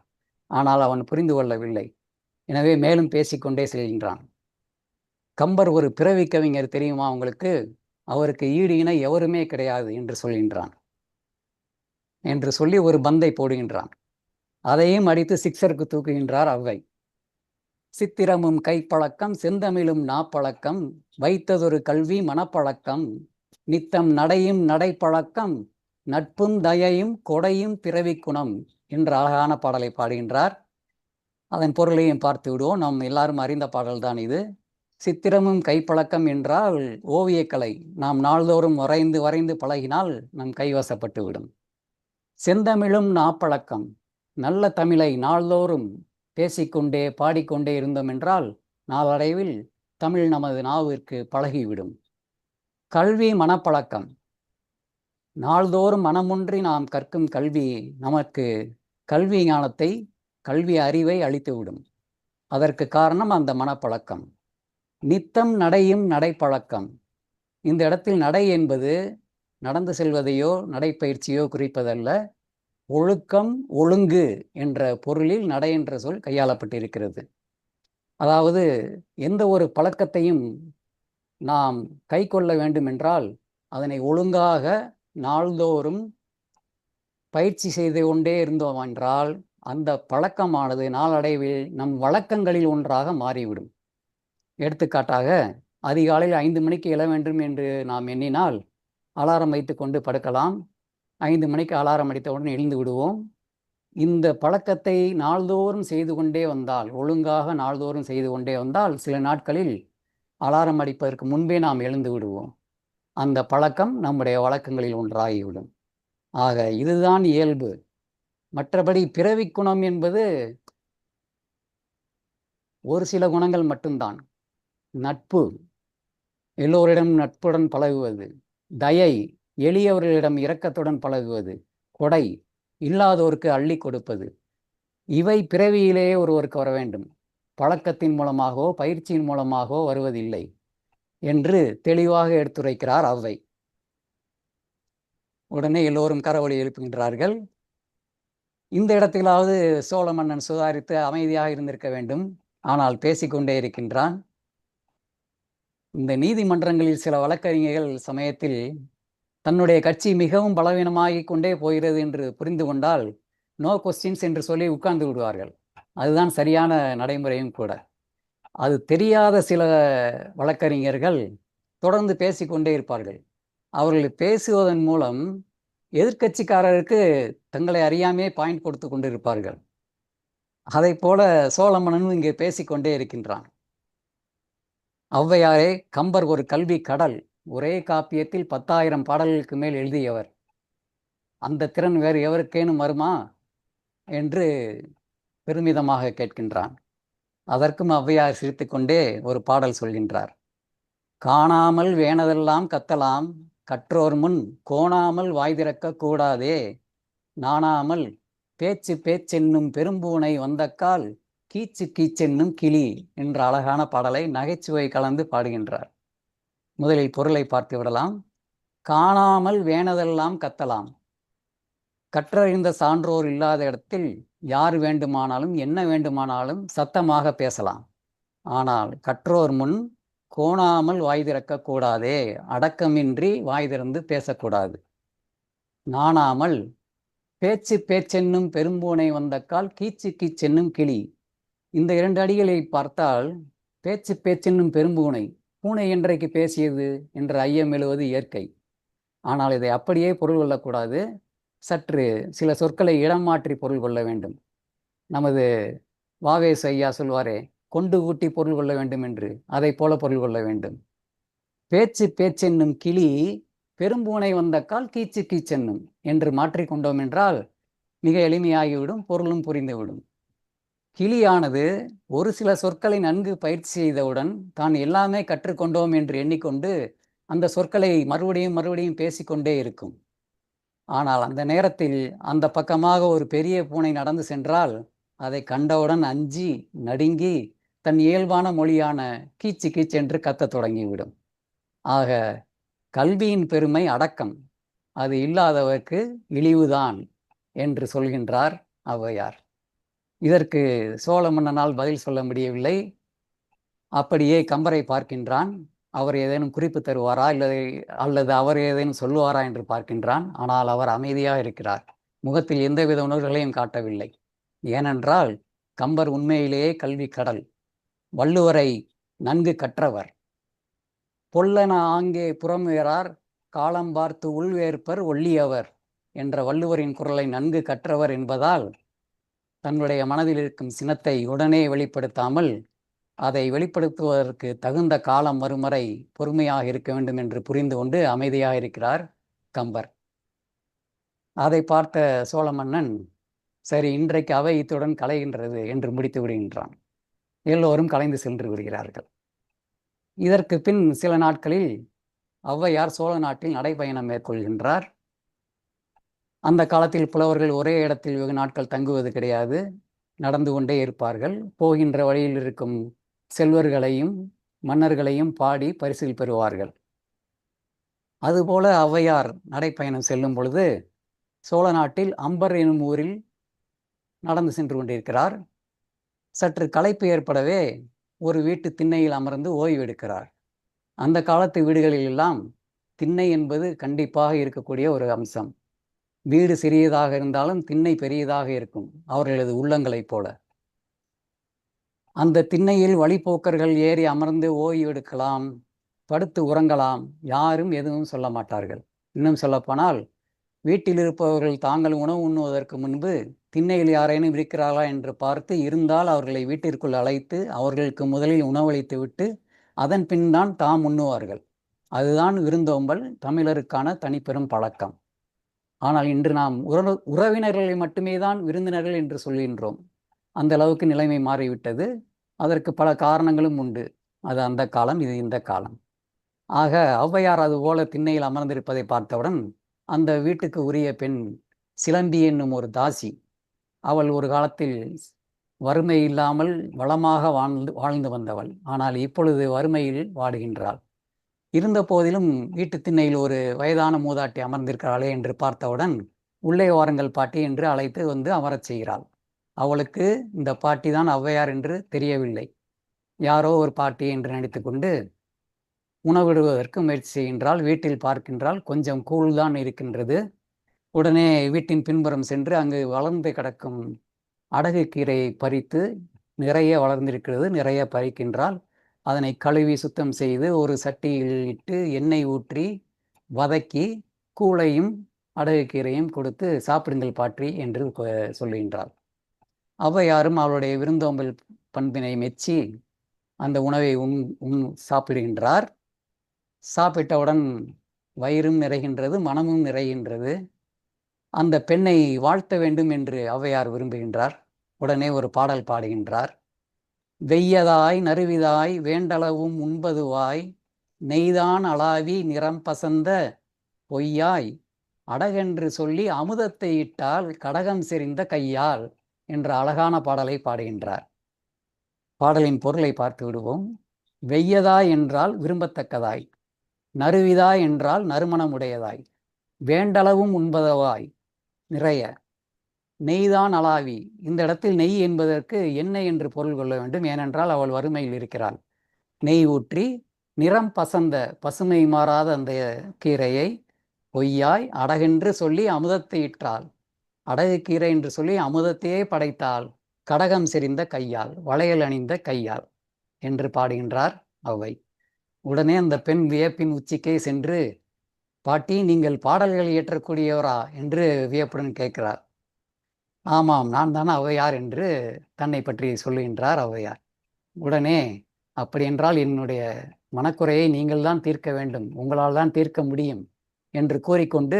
ஆனால் அவன் புரிந்து கொள்ளவில்லை. எனவே மேலும் பேசிக்கொண்டே செல்கின்றான். கம்பர் ஒரு பிறவி கவிஞர் தெரியுமா உங்களுக்கு? அவருக்கு ஈடு இணை எவருமே கிடையாது என்று சொல்கின்றான். என்று சொல்லி ஒரு பந்தை போடுகின்றான். அதையும் அடித்து சிக்ஸருக்கு தூக்குகின்றார் ஔவை. சித்திரமும் கைப்பழக்கம் செந்தமிழும் நாப்பழக்கம் வைத்ததொரு கல்வி மனப்பழக்கம் நித்தம் நடையும் நடைப்பழக்கம் நட்பும் தயையும் கொடையும் பிறவி குணம் என்ற அழகான பாடலை பாடுகின்றார். அதன் பொருளையும் பார்த்து விடுவோம். நாம் எல்லாரும் அறிந்த பாடல்தான் இது. சித்திரமும் கைப்பழக்கம் என்றால் ஓவியக்கலை. நாம் நாள்தோறும் வரைந்து வரைந்து பழகினால் நம் கைவசப்பட்டு விடும். செந்தமிழும் நாப்பழக்கம், நல்ல தமிழை நாள்தோறும் பேசிக்கொண்டே பாடிக்கொண்டே இருந்தோம் என்றால் நாளடைவில் தமிழ் நமது நாவிற்கு பழகிவிடும். கல்வி மனப்பழக்கம், நாள்தோறும் மனமொன்றி நாம் கற்கும் கல்வி நமக்கு கல்வி ஞானத்தை கல்வி அறிவை அளித்துவிடும். அதற்கு காரணம் அந்த மனப்பழக்கம். நித்தம் நடையும் நடைப்பழக்கம், இந்த இடத்தில் நடை என்பது நடந்து செல்வதையோ நடைப்பயிற்சியோ குறிப்பதல்ல. ஒழுக்கம் ஒழுங்கு என்ற பொருளில் நடை என்ற சொல் கையாளப்பட்டிருக்கிறது. அதாவது எந்த ஒரு பழக்கத்தையும் நாம் கை கொள்ள வேண்டும் என்றால் அதனை ஒழுங்காக நாள்தோறும் பயிற்சி செய்து கொண்டே இருந்தோம் என்றால் அந்த பழக்கமானது நாளடைவில் நம் வழக்கங்களில் ஒன்றாக மாறிவிடும். எடுத்துக்காட்டாக அதிகாலையில் 5 மணிக்கு எழ வேண்டும் என்று நாம் எண்ணினால் அலாரம் வைத்து கொண்டு படுக்கலாம். 5 மணிக்கு அலாரம் அடித்தவுடன் எழுந்து விடுவோம். இந்த பழக்கத்தை நாள்தோறும் செய்து கொண்டே வந்தால், ஒழுங்காக நாள்தோறும் செய்து கொண்டே வந்தால் சில நாட்களில் அலாரம் அடிப்பதற்கு முன்பே நாம் எழுந்து விடுவோம். அந்த பழக்கம் நம்முடைய வழக்கங்களில் ஒன்றாகிவிடும். ஆக இதுதான் இயல்பு. மற்றபடி பிறவி குணம் என்பது ஒரு சில குணங்கள் மட்டும்தான். நட்பு, எல்லோரிடம் நட்புடன் பழகுவது, தயை, எளியவர்களிடம் இரக்கத்துடன் பழகுவது, கொடை, இல்லாதோருக்கு அள்ளி கொடுப்பது, இவை பிறவியிலேயே ஒருவருக்கு வர வேண்டும். பழக்கத்தின் மூலமாகவோ பயிற்சியின் மூலமாகவோ வருவதில்லை என்று தெளிவாக எடுத்துரைக்கிறார் ஔவை. உடனே எல்லோரும் கரவொலி எழுப்புகின்றார்கள். இந்த இடத்திலாவது சோழ மன்னன் சுதாரித்து அமைதியாக இருந்திருக்க வேண்டும். ஆனால் பேசிக்கொண்டே இருக்கின்றான். இந்த நீதிமன்றங்களில் சில வழக்கறிஞர்கள் சமயத்தில் தன்னுடைய கட்சி மிகவும் பலவீனமாகிக் கொண்டே போகிறது என்று புரிந்து கொண்டால் நோ கொஸ்டின்ஸ் என்று சொல்லி உட்கார்ந்து விடுவார்கள். அதுதான் சரியான நடைமுறையும் கூட. அது தெரியாத சில வழக்கறிஞர்கள் தொடர்ந்து பேசிக்கொண்டே இருப்பார்கள். அவர்கள் பேசுவதன் மூலம் எதிர்க்கட்சிக்காரருக்கு தங்களை அறியாமே பாயிண்ட் கொடுத்து கொண்டு இருப்பார்கள். அதை போல சோழ மன்னனும் இங்கே பேசிக்கொண்டே இருக்கின்றான். ஔவையாரே, கம்பர் ஒரு கல்வி கடல். ஒரே காப்பியத்தில் 10,000 பாடல்களுக்கு மேல் எழுதியவர். அந்த திறன் வேறு எவருக்கேனும் வருமா என்று பெருமிதமாக கேட்கின்றான். அதற்கும் ஔவையார் சிரித்துக்கொண்டே ஒரு பாடல் சொல்கின்றார். காணாமல் வேணதெல்லாம் கத்தலாம், கற்றோர் முன் கோணாமல் வாய் திறக்க கூடாதே, நாணாமல் பேச்சு பேச்சென்னும் பெரும்பூனை வந்தக்கால் கீச்சு கீச்சென்னும் கிளி என்ற அழகான பாடலை நகைச்சுவை கலந்து பாடுகின்றார். முதலில் பொருளை பார்த்து விடலாம். காணாமல் வேணதெல்லாம் கத்தலாம். கற்றறிந்த சான்றோர் இல்லாத இடத்தில் யார் வேண்டுமானாலும் என்ன வேண்டுமானாலும் சத்தமாக பேசலாம். ஆனால் கற்றோர் முன் கோணாமல் வாய் திறக்க கூடாதே, அடக்கமின்றி வாய் திறந்து பேசக்கூடாது. நாணாமல் பேச்சு பேச்சென்னும் பெரும்பூனை வந்தக்கால் கீச்சு கீச்சென்னும் கிளி. இந்த 2 அடிகளை பார்த்தால் பேச்சு பேச்சென்னும் பெரும்பூனை, பூனை என்றைக்கு பேசியது என்ற ஐயம் எழுவது இயற்கை. ஆனால் இதை அப்படியே பொருள் கொள்ளக்கூடாது. சற்று சில சொற்களை இடம் மாற்றி பொருள் கொள்ள வேண்டும். நமது வாவேசு ஐயா சொல்வாரே, கொண்டு கூட்டி பொருள் கொள்ள வேண்டும் என்று, அதை போல பொருள் கொள்ள வேண்டும். பேச்சு பேச்சென்னும் கிளி பெரும்பூனை வந்தக்கால் கீச்சு கீச்சென்னும் என்று மாற்றிக்கொண்டோம் என்றால் மிக எளிமையாகிவிடும், பொருளும் புரிந்துவிடும். கிளியானது ஒரு சில சொற்களை நன்கு பயிற்சி செய்தவுடன் தான் எல்லாமே கற்றுக்கொண்டோம் என்று எண்ணிக்கொண்டு அந்த சொற்களை மறுபடியும் மறுபடியும் பேசிக்கொண்டே இருக்கும். ஆனால் அந்த நேரத்தில் அந்த பக்கமாக ஒரு பெரிய பூனை நடந்து சென்றால் அதை கண்டவுடன் அஞ்சி நடுங்கி தன் இயல்பான மொழியான கீச்சு கீச்சென்று கத்தத் தொடங்கிவிடும். ஆக கல்வியின் பெருமை அடக்கம், அது இல்லாதவர்க்கு இழிவுதான் என்று சொல்கின்றார் ஔவையார். இதற்கு சோழ மன்னனால் பதில் சொல்ல முடியவில்லை. அப்படியே கம்பரை பார்க்கின்றான். அவர் ஏதேனும் குறிப்பு தருவாரா அல்லது அவர் ஏதேனும் சொல்லுவாரா என்று பார்க்கின்றான். ஆனால் அவர் அமைதியாக இருக்கிறார். முகத்தில் எந்தவித உணர்வுகளையும் காட்டவில்லை. ஏனென்றால் கம்பர் உண்மையிலேயே கல்வி கடல், வள்ளுவரை நன்கு கற்றவர். பொல்லன ஆங்கே புறமுயரார் காலம் பார்த்து உள்வேற்பர் ஒள்ளியவர் என்ற வள்ளுவரின் குரலை நன்கு கற்றவர் என்பதால் தன்னுடைய மனதில் இருக்கும் சினத்தை உடனே வெளிப்படுத்தாமல் அதை வெளிப்படுத்துவதற்கு தகுந்த காலம் வரும் வரை பொறுமையாக இருக்க வேண்டும் என்று புரிந்து கொண்டு அமைதியாக இருக்கிறார் கம்பர். அதை பார்த்த சோழ மன்னன், சரி இன்றைக்கு அவை இத்துடன் கலைகின்றது என்று முடித்து விடுகின்றான். எல்லோரும் கலைந்து சென்று விடுகிறார்கள். இதற்கு பின் சில நாட்களில் ஔவையார் சோழ நாட்டில் நடைபயணம் மேற்கொள்கின்றார். அந்த காலத்தில் புலவர்கள் ஒரே இடத்தில் வெகு நாட்கள் தங்குவது கிடையாது, நடந்து கொண்டே இருப்பார்கள். போகின்ற வழியில் இருக்கும் செல்வர்களையும் மன்னர்களையும் பாடி பரிசில் பெறுவார்கள். அதுபோல ஔவையார் நடைப்பயணம் செல்லும் பொழுது சோழ நாட்டில் அம்பர் எனும் ஊரில் நடந்து சென்று கொண்டிருக்கிறார். சற்று களைப்பு ஏற்படவே ஒரு வீட்டு திண்ணையில் அமர்ந்து ஓய்வு எடுக்கிறார். அந்த காலத்து வீடுகளில் எல்லாம் திண்ணை என்பது கண்டிப்பாக இருக்கக்கூடிய ஒரு அம்சம். வீடு சிறியதாக இருந்தாலும் திண்ணை பெரியதாக இருக்கும், அவர்களது உள்ளங்களைப் போல. அந்த திண்ணையில் வழிப்போக்கர்கள் ஏறி அமர்ந்து ஓய்வு எடுக்கலாம், படுத்து உறங்கலாம், யாரும் எதுவும் சொல்ல மாட்டார்கள். இன்னும் சொல்லப்போனால் வீட்டில் இருப்பவர்கள் தாங்கள் உணவு உண்ணுவதற்கு முன்பு திண்ணையில் யாரேனும் இருக்கிறார்களா என்று பார்த்து, இருந்தால் அவர்களை வீட்டிற்குள் அழைத்து அவர்களுக்கு முதலில் உணவளித்து விட்டு அதன் பின் தான் தாம் உண்ணுவார்கள். அதுதான் விருந்தோம்பல், தமிழருக்கான தனிப்பெரும் பழக்கம். ஆனால் இன்று நாம் உறவினர்களை மட்டுமே தான் விருந்தினர்கள் என்று சொல்கின்றோம். அந்த அளவுக்கு நிலைமை மாறிவிட்டது. அதற்கு பல காரணங்களும் உண்டு. அது அந்த காலம், இது இந்த காலம். ஆக ஔவையார் அதுபோல திண்ணையில் அமர்ந்திருப்பதை பார்த்தவுடன் அந்த வீட்டுக்கு உரிய பெண் சிலம்பி என்னும் ஒரு தாசி, அவள் ஒரு காலத்தில் வறுமை இல்லாமல் வளமாக வாழ்ந்து வந்தவள். ஆனால் இப்பொழுது வறுமையில் வாடுகின்றாள். இருந்த போதிலும் வீட்டு திண்ணையில் ஒரு வயதான மூதாட்டி அமர்ந்திருக்கிறாளே என்று பார்த்தவுடன் உள்ளே வாருங்கள் பாட்டி என்று அழைத்து வந்து அமரச் செய்கிறாள். அவளுக்கு இந்த பாட்டி தான் ஔவையார் என்று தெரியவில்லை. யாரோ ஒரு பாட்டி என்று நினைத்து கொண்டு உணவிடுவதற்கு முயற்சி செய்கின்றாள். வீட்டில் பார்க்கின்றால் கொஞ்சம் கூழ்தான் இருக்கின்றது. உடனே வீட்டின் பின்புறம் சென்று அங்கு வளர்ந்து கிடக்கும் அடகு கீரையை பறித்து, நிறைய வளர்ந்திருக்கிறது, நிறைய பறிக்கின்றால். அதனை கழுவி சுத்தம் செய்து ஒரு சட்டியில் இட்டு எண்ணெய் ஊற்றி வதக்கி கூழையும் அடகு கீரையும் கொடுத்து சாப்பிடுங்கள் பாட்டி என்று சொல்லுகின்றாள். ஔவையாரும் அவளுடைய விருந்தோம்பல் பண்பினை மெச்சி அந்த உணவை சாப்பிடுகின்றார். சாப்பிட்டவுடன் வயிறும் நிறைகின்றது, மனமும் நிறைகின்றது. அந்த பெண்ணை வாழ்த்த வேண்டும் என்று ஔவையார் விரும்புகின்றார். உடனே ஒரு பாடல் பாடுகின்றார். வெய்யதாய் நறுவிதாய் வேண்டளவும் உண்பதுவாய் நெய்தான் அளாவி நிறம் பசந்த பொய்யாய் அடகென்று சொல்லி அமுதத்தை இட்டால் கடகம் செறிந்த கையால் என்ற அழகான பாடலை பாடுகின்றார். பாடலின் பொருளை பார்த்து விடுவோம். வெய்யதாய் என்றால் விரும்பத்தக்கதாய், நறுவிதாய் என்றால் நறுமணமுடையதாய், வேண்டளவும் உண்பதவாய் நிறைய, நெய்தான் அளாவி. இந்த இடத்தில் நெய் என்பதற்கு எண்ணெய் என்று பொருள் கொள்ள வேண்டும். ஏனென்றால் அவள் வறுமையில் இருக்கிறாள். நெய் ஊற்றி நிறம் பசந்த பசுமை மாறாத அந்த கீரையை பொய்யாய் அடகென்று சொல்லி அமுதத்தை இட்டாள், அடகு கீரை என்று சொல்லி அமுதத்தையே படைத்தாள் கடகம் செறிந்த கையால், வளையல் அணிந்த கையால் என்று பாடுகின்றார் ஔவை. உடனே அந்த பெண் வியப்பின் உச்சிக்கே சென்று, பாட்டி நீங்கள் பாடல்கள் இயற்றக்கூடியவரா என்று வியப்புடன் கேட்கிறார். ஆமாம், நான் தான் ஔவையார் என்று தன்னை பற்றி சொல்லுகின்றார் ஔவையார். உடனே அப்படியென்றால் என்னுடைய மனக்குறையை நீங்கள் தான் தீர்க்க வேண்டும், உங்களால் தான் தீர்க்க முடியும் என்று கூறிக்கொண்டு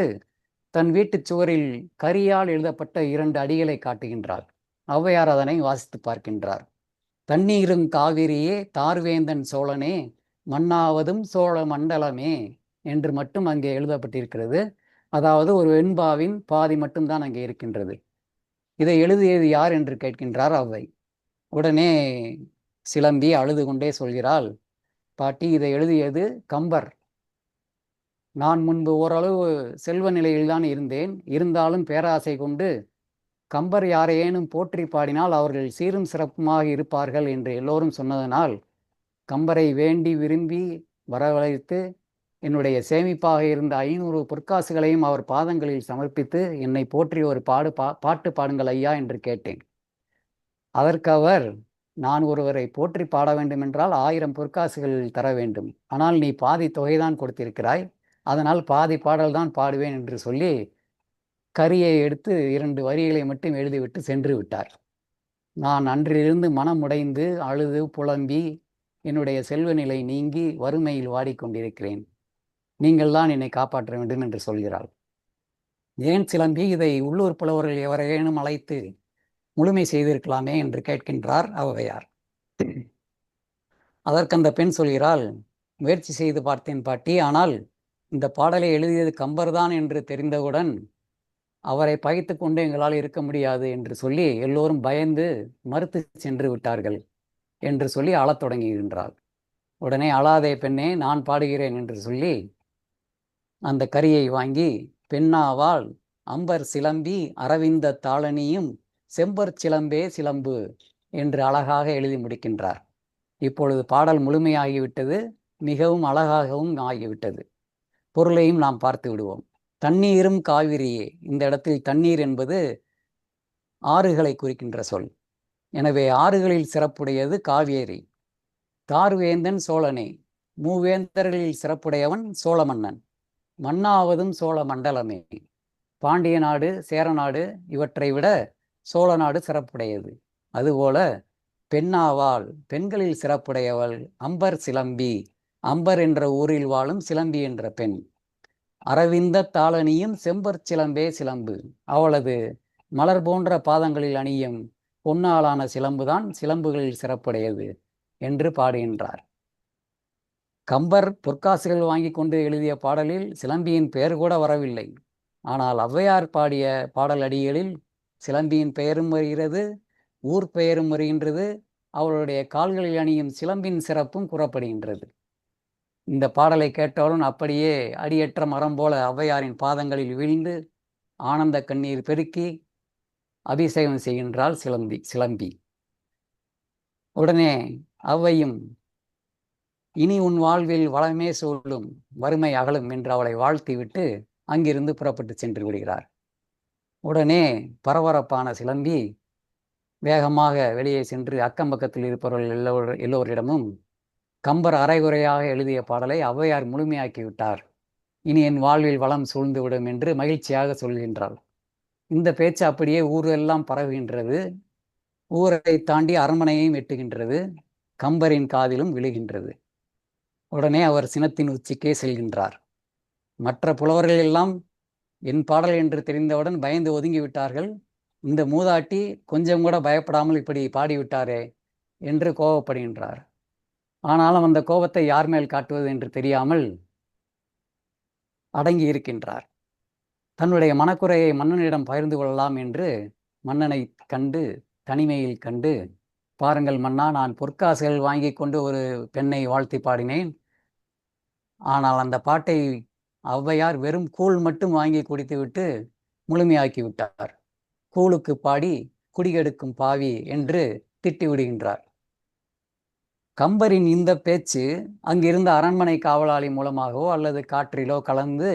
தன் வீட்டு சுவரில் கரியால் எழுதப்பட்ட 2 அடிகளை காட்டுகின்றார். ஔவையார் அதனை வாசித்து பார்க்கின்றார். தண்ணீரும் காவிரியே தார்வேந்தன் சோழனே மன்னாவதும் சோழ மண்டலமே என்று மட்டும் அங்கே எழுதப்பட்டிருக்கிறது. அதாவது ஒரு வெண்பாவின் பாதி மட்டும்தான் அங்கே இருக்கின்றது. இதை எழுதியது யார் என்று கேட்கின்றார் ஔவை. உடனே சிலம்பி அழுது கொண்டே சொல்கிறாள், பாட்டி இதை எழுதியது கம்பர். நான் முன்பு ஓரளவு செல்வ நிலையில்தான் இருந்தேன். இருந்தாலும் பேராசை கொண்டு கம்பர் யாரையேனும் போற்றி பாடினால் அவர்கள் சீரும் சிறப்புமாக இருப்பார்கள் என்று எல்லோரும் சொன்னதனால் கம்பரை வேண்டி விரும்பி வரவழைத்து என்னுடைய சேமிப்பாக இருந்த 500 பொற்காசுகளையும் அவர் பாதங்களில் சமர்ப்பித்து என்னை போற்றி ஒரு பாட்டு பாடுங்கள் ஐயா என்று கேட்டேன். அதற்கு அவர், நான் ஒருவரை போற்றி பாட வேண்டுமென்றால் 1000 பொற்காசுகள் தர வேண்டும். ஆனால் நீ பாதி தொகைதான் கொடுத்திருக்கிறாய், அதனால் பாதி பாடல் தான் பாடுவேன் என்று சொல்லி கரியை எடுத்து 2 வரிகளை மட்டும் எழுதிவிட்டு சென்று விட்டார். நான் அன்றிலிருந்து மனம் உடைந்து அழுது புலம்பி என்னுடைய செல்வ நிலை நீங்கி வறுமையில் வாடிக்கொண்டிருக்கிறேன். நீங்கள் தான் என்னை காப்பாற்ற வேண்டும் என்று சொல்கிறாள். ஏன் சிலம்பி, இதை உள்ளூர் புலவர்கள் எவரையேனும் அழைத்து முழுமை செய்திருக்கலாமே என்று கேட்கின்றார் ஔவையார். அதற்கு அந்த பெண் சொல்கிறாள், முயற்சி செய்து பார்த்தேன் பாட்டி, ஆனால் இந்த பாடலை எழுதியது கம்பர்தான் என்று தெரிந்தவுடன் அவரை பகைத்து கொண்டு எங்களால் இருக்க முடியாது என்று சொல்லி எல்லோரும் பயந்து மறுத்து சென்று விட்டார்கள் என்று சொல்லி அழத் தொடங்குகின்றாள். உடனே, அழாதே பெண்ணே, நான் பாடுகிறேன் என்று சொல்லி அந்த கரியை வாங்கி, பெண்ணாவால் அம்பர் சிலம்பி அரவிந்த தாளணியும் செம்பர் சிலம்பே சிலம்பு என்று அழகாக எழுதி முடிக்கின்றார். இப்பொழுது பாடல் முழுமையாகிவிட்டது, மிகவும் அழகாகவும் ஆகிவிட்டது. பொருளையும் நாம் பார்த்து விடுவோம். தண்ணீரும் காவிரியே. இந்த இடத்தில் தண்ணீர் என்பது ஆறுகளை குறிக்கின்ற சொல். எனவே ஆறுகளில் சிறப்புடையது காவேரி. தார்வேந்தன் சோழனே. மூவேந்தர்களில் சிறப்புடையவன் சோழ மன்னன். மன்னாவதும் சோழ மண்டலமே. பாண்டிய நாடு, சேரநாடு இவற்றை விட சோழ நாடு சிறப்புடையது. அதுபோல பெண்ணாவாள், பெண்களில் சிறப்புடையவள் அம்பர் சிலம்பி. அம்பர் என்ற ஊரில் வாழும் சிலம்பி என்ற பெண். அரவிந்த தாளணியும் செம்பர் சிலம்பே சிலம்பு. அவளது மலர் போன்ற பாதங்களில் அணியும் பொன்னாலான சிலம்புதான் சிலம்புகளில் சிறப்புடையது என்று பாடுகின்றார். கம்பர் பொற்காசுகள் வாங்கி கொண்டு எழுதிய பாடலில் சிலம்பியின் பெயர் கூட வரவில்லை. ஆனால் ஔவையார் பாடிய பாடல் அடிகளில் சிலம்பியின் பெயரும் வருகிறது, ஊர் பெயரும் வருகின்றது, அவளுடைய கால்களில் அணியும் சிலம்பின் சிறப்பும் கூறப்படுகின்றது. இந்த பாடலை கேட்டவுடன் அப்படியே அடியற்ற மரம் போல ஔவையாரின் பாதங்களில் வீழ்ந்து ஆனந்த கண்ணீர் பெருக்கி அபிஷேகம் செய்கின்றாள் சிலம்பி. உடனே ஔவையும், இனி உன் வாழ்வில் வளமே சூழும், வறுமை அகலும் என்று அவளை வாழ்த்திவிட்டு அங்கிருந்து புறப்பட்டு சென்று விடுகிறார். உடனே பரபரப்பான சிலம்பி வேகமாக வெளியே சென்று அக்கம் பக்கத்தில் இருப்பவர்கள் எல்லோரிடமும் கம்பர் அரைகுறையாக எழுதிய பாடலை ஔவையார் முழுமையாக்கி விட்டார், இனி என் வாழ்வில் வளம் சூழ்ந்துவிடும் என்று மகிழ்ச்சியாக சொல்கின்றாள். இந்த பேச்சு அப்படியே ஊரெல்லாம் பரவுகின்றது. ஊரை தாண்டி அரண்மனையையும் எட்டுகின்றது. கம்பரின் காதிலும் விழுகின்றது. உடனே அவர் சினத்தின் உச்சிக்கே செல்கின்றார். மற்ற புலவர்கள் எல்லாம் என் பாடல் என்று தெரிந்தவுடன் பயந்து ஒதுங்கி விட்டார்கள். இந்த மூதாட்டி கொஞ்சம் கூட பயப்படாமல் இப்படி பாடிவிட்டாரே என்று கோபப்படுகின்றார். ஆனாலும் அந்த கோபத்தை யார் மேல் காட்டுவது என்று தெரியாமல் அடங்கி இருக்கின்றார். தன்னுடைய மனக்குறையை மன்னனிடம் பகிர்ந்து கொள்ளலாம் என்று மன்னனை கண்டு தனிமையில் கண்டு, பாருங்கள் மன்னா, நான் பொற்காசுகள் வாங்கி கொண்டு ஒரு பெண்ணை வாழ்த்தி பாடினேன். ஆனால் அந்த பாட்டை ஔவையார் வெறும் கூழ் மட்டும் வாங்கி குடித்துவிட்டு முழுமையாக்கி விட்டார். கூழுக்கு பாடி குடிகெடுக்கும் பாவி என்று திட்டி விடுகின்றார். கம்பரின் இந்த பேச்சு அங்கிருந்த அரண்மனை காவலாளி மூலமாகவோ அல்லது காற்றிலோ கலந்து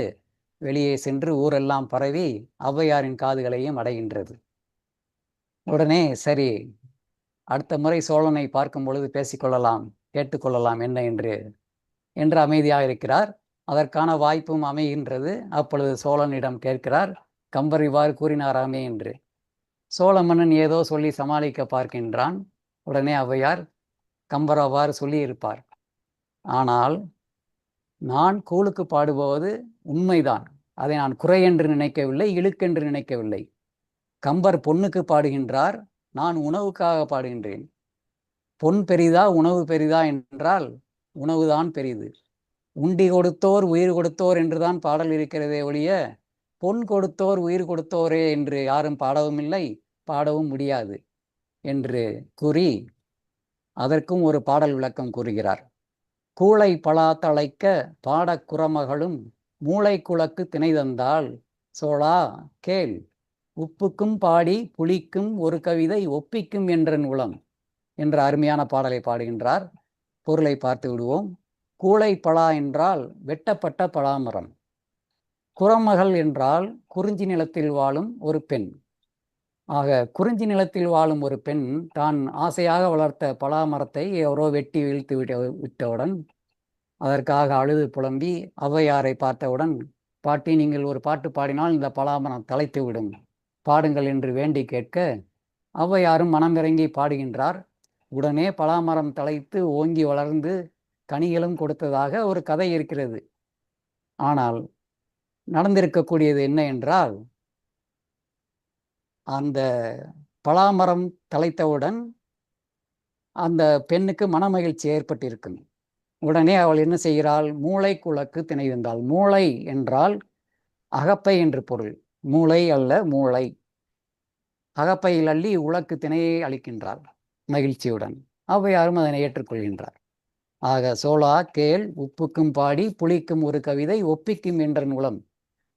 வெளியே சென்று ஊரெல்லாம் பரவி ஔவையாரின் காதுகளையும் அடைகின்றது. உடனே சரி, அடுத்த முறை சோழனை பார்க்கும் பொழுது பேசிக்கொள்ளலாம், கேட்டுக்கொள்ளலாம் என்ன என்று அமைதியாக இருக்கிறார். அதற்கான வாய்ப்பும் அமைகின்றது. அப்பொழுது சோழனிடம் கேட்கிறார், கம்பர் இவ்வாறு கூறினாராமே என்று. சோழ மன்னன் ஏதோ சொல்லி சமாளிக்க பார்க்கின்றான். உடனே ஔவையார், கம்பர் அவ்வாறு சொல்லியிருப்பார், ஆனால் நான் கூழுக்கு பாடுபோவது உண்மைதான், அதை நான் குறை என்று நினைக்கவில்லை, இழுக்கென்று நினைக்கவில்லை. கம்பர் பொண்ணுக்கு பாடுகின்றார், நான் உணவுக்காக பாடுகின்றேன். பொன் பெரிதா உணவு பெரிதா என்றால் உணவுதான் பெரிது. உண்டி கொடுத்தோர் உயிர் கொடுத்தோர் என்றுதான் பாடல் இருக்கிறதே ஒழிய பொன் கொடுத்தோர் உயிர் கொடுத்தோரே என்று யாரும் பாடவும் இல்லை, பாடவும் முடியாது என்று கூறி அதற்கும் ஒரு பாடல் விளக்கம் கூறுகிறார். கூளை பலா தழைக்க பாடக் குறமகளும் மூளை குளக்கு திணை தந்தால் சோழா கேள், உப்புக்கும் பாடி புளிக்கும் ஒரு கவிதை ஒப்பிக்கும் என்றன் உளம் என்ற அருமையான பாடலை பாடுகின்றார். பொருளை பார்த்து விடுவோம். கூளை பலா என்றால் வெட்டப்பட்ட பலாமரம். குறமகள் என்றால் குறிஞ்சி நிலத்தில் வாழும் ஒரு பெண். ஆக குறிஞ்சி நிலத்தில் வாழும் ஒரு பெண் தான் ஆசையாக வளர்த்த பலா மரத்தை எவரோ வெட்டி வீழ்த்து விட்டவுடன் அதற்காக அழுது புலம்பி ஔவையாரை பார்த்தவுடன், பாட்டி நீங்கள் ஒரு பாட்டு பாடினால் இந்த பலாமரம் தழைத்து விடும், பாடுங்கள் என்று வேண்டி கேட்க ஔவையாரும் மனமிறங்கி பாடுகின்றார். உடனே பலாமரம் தழைத்து ஓங்கி வளர்ந்து கனிகளும் கொடுத்ததாக ஒரு கதை இருக்கிறது. ஆனால் நடந்திருக்கக்கூடியது என்ன என்றால், அந்த பலாமரம் தழைத்தவுடன் அந்த பெண்ணுக்கு மனமகிழ்ச்சி ஏற்பட்டிருக்கும். உடனே அவள் என்ன செய்கிறாள்? மூளை குலக்கு திணை வந்தாள். மூளை என்றால் அகப்பை என்று பொருள். மூளை அல்ல, மூளை. அகப்பையில் அள்ளி உலக்கு திணையை அளிக்கின்றாள் மகிழ்ச்சியுடன். ஔவையாரும் அதனை ஏற்றுக்கொள்கின்றார். ஆக சோழா கேள், உப்புக்கும் பாடி புளிக்கும் ஒரு கவிதை ஒப்பிக்கும் என்ற நூலம்.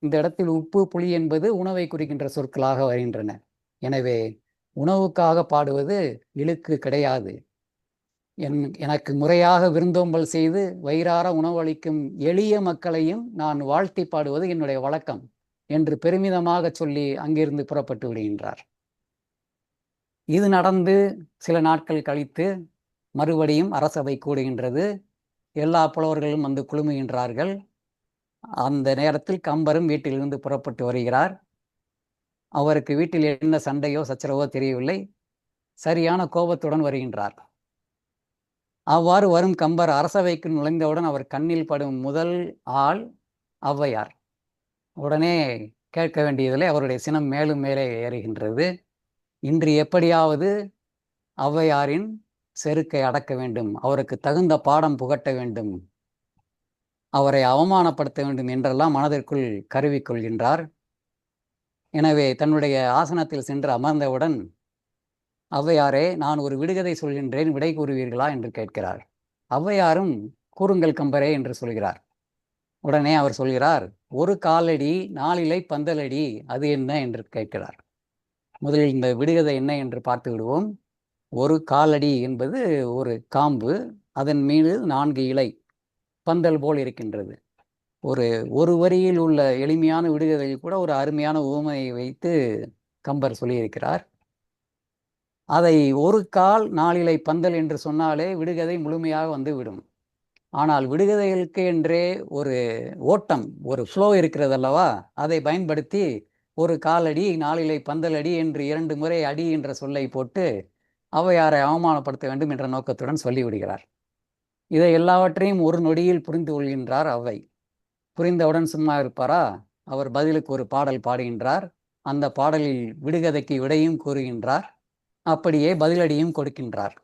இந்த இடத்தில் உப்பு புளி என்பது உணவை குறிக்கின்ற சொற்களாக வருகின்றன. எனவே உணவுக்காக பாடுவது இழுக்கு கிடையாது. எனக்கு முறையாக விருந்தோம்பல் செய்து வயிறார உணவளிக்கும் எளிய மக்களையும் நான் வாழ்த்தி பாடுவது என்னுடைய வழக்கம் என்று பெருமிதமாக சொல்லி அங்கிருந்து புறப்பட்டு விடுகின்றார். இது நடந்து சில நாட்கள் கழித்து மறுபடியும் அரசவை கூடுகின்றது. எல்லா புலவர்களும் வந்து குழுமுகின்றார்கள். அந்த நேரத்தில் கம்பரும் வீட்டிலிருந்து புறப்பட்டு வருகிறார். அவருக்கு வீட்டில் என்ன சண்டையோ சச்சரவோ தெரியவில்லை. சரியான கோபத்துடன் வருகின்றார். அவ்வாறு வரும் கம்பர் அரசவைக்கு நுழைந்தவுடன் அவர் கண்ணில் படும் முதல் ஆள் ஔவையார். உடனே கேட்க வேண்டியதில்லை, அவருடைய சினம் மேலும் மேலே ஏறுகின்றது. இன்று எப்படியாவது ஔவையாரின் செருக்கை அடக்க வேண்டும், அவருக்கு தகுந்த பாடம் புகட்ட வேண்டும், அவரை அவமானப்படுத்த வேண்டும் என்றெல்லாம் மனதிற்குள் கருவிக்கொள்கின்றார். எனவே தன்னுடைய ஆசனத்தில் சென்று அமர்ந்தவுடன், ஔவையாரே, நான் ஒரு விடுகதை சொல்கின்றேன், விடை கூறுவீர்களா என்று கேட்கிறார். ஔவையாரும் கூறுங்கள் கம்பரே என்று சொல்கிறார். உடனே அவர் சொல்கிறார், ஒரு காலடி நாலிலை பந்தலடி, அது என்ன என்று கேட்கிறார். முதலில் இந்த விடுகதை என்ன என்று பார்த்து விடுவோம். ஒரு காலடி என்பது ஒரு காம்பு, அதன் மீது 4 இலை பந்தல் போல் இருக்கின்றது. ஒரு வரியில் உள்ள எளிமையான விடுகதையில் கூட ஒரு அருமையான உவமையை வைத்து கம்பர் சொல்லியிருக்கிறார். அதை ஒரு கால் 4 இலை பந்தல் என்று சொன்னாலே விடுகதை முழுமையாக வந்து விடும். ஆனால் விடுகதைகளுக்கு என்றே ஒரு ஓட்டம், ஒரு ஃப்ளோ இருக்கிறது அல்லவா, அதை பயன்படுத்தி ஒரு காலடி 4 இலை பந்தல் அடி என்று 2 முறை அடி என்ற சொல்லை போட்டு ஔவையாரை அவமானப்படுத்த வேண்டும் என்ற நோக்கத்துடன் சொல்லிவிடுகிறார். இதை எல்லாவற்றையும் ஒரு நொடியில் புரிந்து கொள்கின்றார் ஔவை. புரிந்தவுடன் சும்மா இருப்பாரா? அவர் பதிலுக்கு ஒரு பாடல் பாடுகின்றார். அந்த பாடலில் விடுகதைக்கு விடையும் கூறுகின்றார், அப்படியே பதிலடியும் கொடுக்கின்றார்.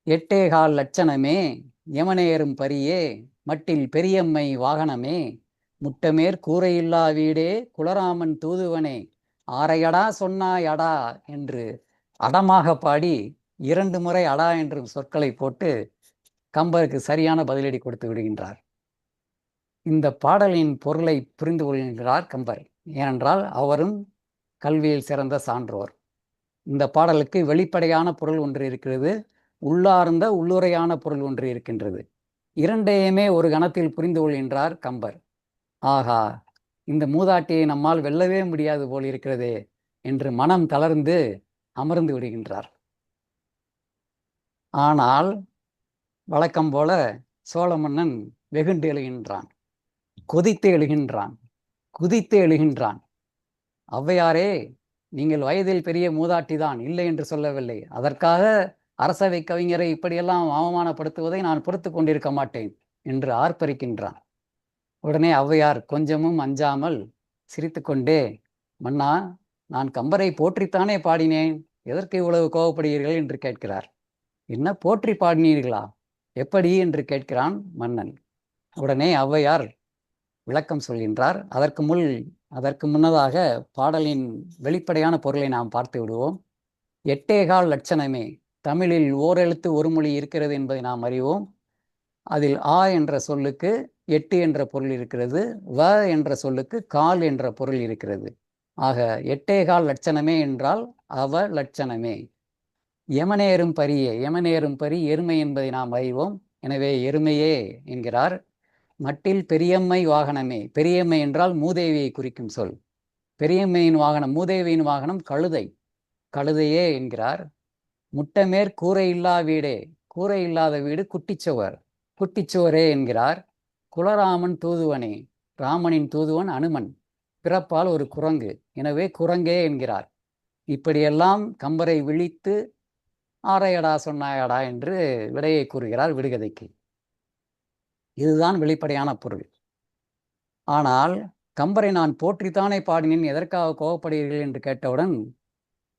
8.25 லட்சணமே யமனேறும் பரியே, மட்டில் பெரியம்மை வாகனமே, முட்டமேற் கூரையில்லா வீடே குலராமன் தூதுவனே, ஆரையடா சொன்னாய் அடா என்று அடமாக பாடி 2 முறை அடா என்று சொற்களை போட்டு கம்பருக்கு சரியான பதிலடி கொடுத்து விடுகின்றார். இந்த பாடலின் பொருளை புரிந்து கொள்கின்றார் கம்பர். ஏனென்றால் அவரும் கல்வியில் சிறந்த சான்றோர். இந்த பாடலுக்கு வெளிப்படையான பொருள் ஒன்று இருக்கிறது, உள்ளார்ந்த உள்ளுரையான பொருள் ஒன்று இருக்கின்றது. இரண்டையுமே ஒரு கணத்தில் புரிந்து கொள்கின்றார் கம்பர். ஆகா, இந்த மூதாட்டியை நம்மால் வெல்லவே முடியாது போல் இருக்கிறதே என்று மனம் தளர்ந்து அமர்ந்து விடுகின்றார். ஆனால் வழக்கம் போல சோழ மன்னன் வெகுண்டு எழுகின்றான், கொதித்து எழுகின்றான், குதித்து எழுகின்றான். ஔவையாரே, நீங்கள் வயதில் பெரிய மூதாட்டிதான், இல்லை என்று சொல்லவில்லை. அதற்காக அரசவை கவிஞரை இப்படியெல்லாம் அவமானப்படுத்துவதை நான் பொறுத்து கொண்டிருக்க மாட்டேன் என்று ஆர்ப்பரிக்கின்றான். உடனே ஔவையார் கொஞ்சமும் அஞ்சாமல் சிரித்து கொண்டே, மன்னா, நான் கம்பரை போற்றித்தானே பாடினேன், எதற்கு இவ்வளவு கோபப்படுகிறீர்கள் என்று கேட்கிறார். என்ன போற்றி பாடினீர்களா? எப்படி என்று கேட்கிறான் மன்னன். உடனே ஔவையார் விளக்கம் சொல்கின்றார். அதற்கு முன்னதாக பாடலின் வெளிப்படையான பொருளை நாம் பார்த்து விடுவோம். 8.25 லட்சணமே, தமிழில் ஓரெழுத்து ஒரு மொழி இருக்கிறது என்பதை நாம் அறிவோம். அதில் ஆ என்ற சொல்லுக்கு 8 என்ற பொருள் இருக்கிறது, வ என்ற சொல்லுக்கு கால் என்ற பொருள் இருக்கிறது. ஆக 8.25 லட்சணமே என்றால் அவ லட்சணமே. யமனேறும் பரியே, யமனேறும் பரி எருமை என்பதை நாம் அறிவோம். எனவே எருமையே என்கிறார். மட்டில் பெரியம்மை வாகனமே, பெரியம்மை என்றால் மூதேவியை குறிக்கும் சொல். பெரியம்மையின் வாகனம், மூதேவியின் வாகனம் கழுதை, கழுதையே என்கிறார். முட்டமேற் கூரை இல்லா வீடே, கூரை இல்லாத வீடு குட்டிச்சுவர், குட்டிச்சுவரே என்கிறார். குலராமன் தூதுவனே, ராமனின் தூதுவன் அனுமன், பிறப்பால் ஒரு குரங்கு, எனவே குரங்கே என்கிறார். இப்படியெல்லாம் கம்பரை விழித்து ஆரையடா சொன்னாயடா என்று விடையை கூறுகிறார் விடுகதைக்கு. இதுதான் வெளிப்படையான பொருள். ஆனால் கம்பரை நான் போற்றித்தானே பாடினேன், எதற்காக கோவப்படுகிறீர்கள் என்று கேட்டவுடன்,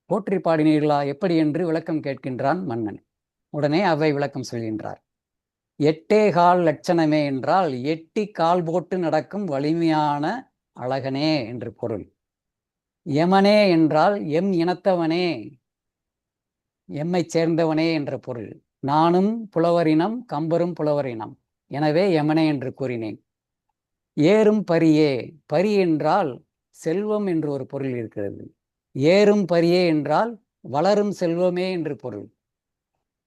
போற்றி பாடினீர்களா, எப்படி என்று விளக்கம் கேட்கின்றான் மன்னன். உடனே அவை விளக்கம் சொல்கின்றார். 8 லட்சணமே என்றால் 8 கால் போட்டு நடக்கும் வலிமையான அழகனே என்று பொருள். யமனே என்றால் எம் இனத்தவனே, எம்மை சேர்ந்தவனே என்ற பொருள். நானும் புலவரினம், கம்பரும் புலவரினம், எனவே யமனே என்று கூறினேன். ஏறும் பரியே, பரி என்றால் செல்வம் என்று ஒரு பொருள் இருக்கிறது. ஏறும் பரியே என்றால் வளரும் செல்வமே என்று பொருள்.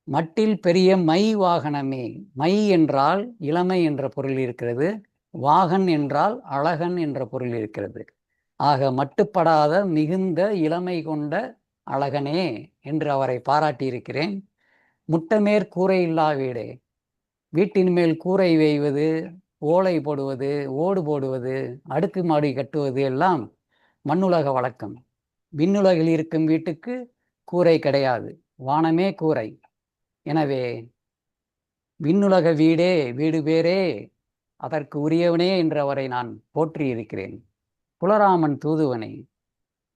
மட்டில் பெரிய மை வாகனமே, மை என்றால் இளமை என்ற பொருள் இருக்கிறது. வாகன் என்றால் அழகன் என்ற பொருள் இருக்கிறது. ஆக மட்டுப்படாத மிகுந்த இளமை கொண்ட அழகனே என்று அவரை பாராட்டியிருக்கிறேன். முட்டமேற் கூரை இல்லா வீடே, வீட்டின் மேல் கூரை வேய்வது, ஓலை போடுவது, ஓடு போடுவது, அடுக்கு மாடி கட்டுவது எல்லாம் மண்ணுலக வழக்கம். விண்ணுலகில் இருக்கும் வீட்டுக்கு கூரை கிடையாது, வானமே கூரை. எனவே விண்ணுலக வீடே, வீடு பேரே, அதற்கு உரியவனே என்று அவரை நான் போற்றி இருக்கிறேன். குலராமன் தூதுவனே,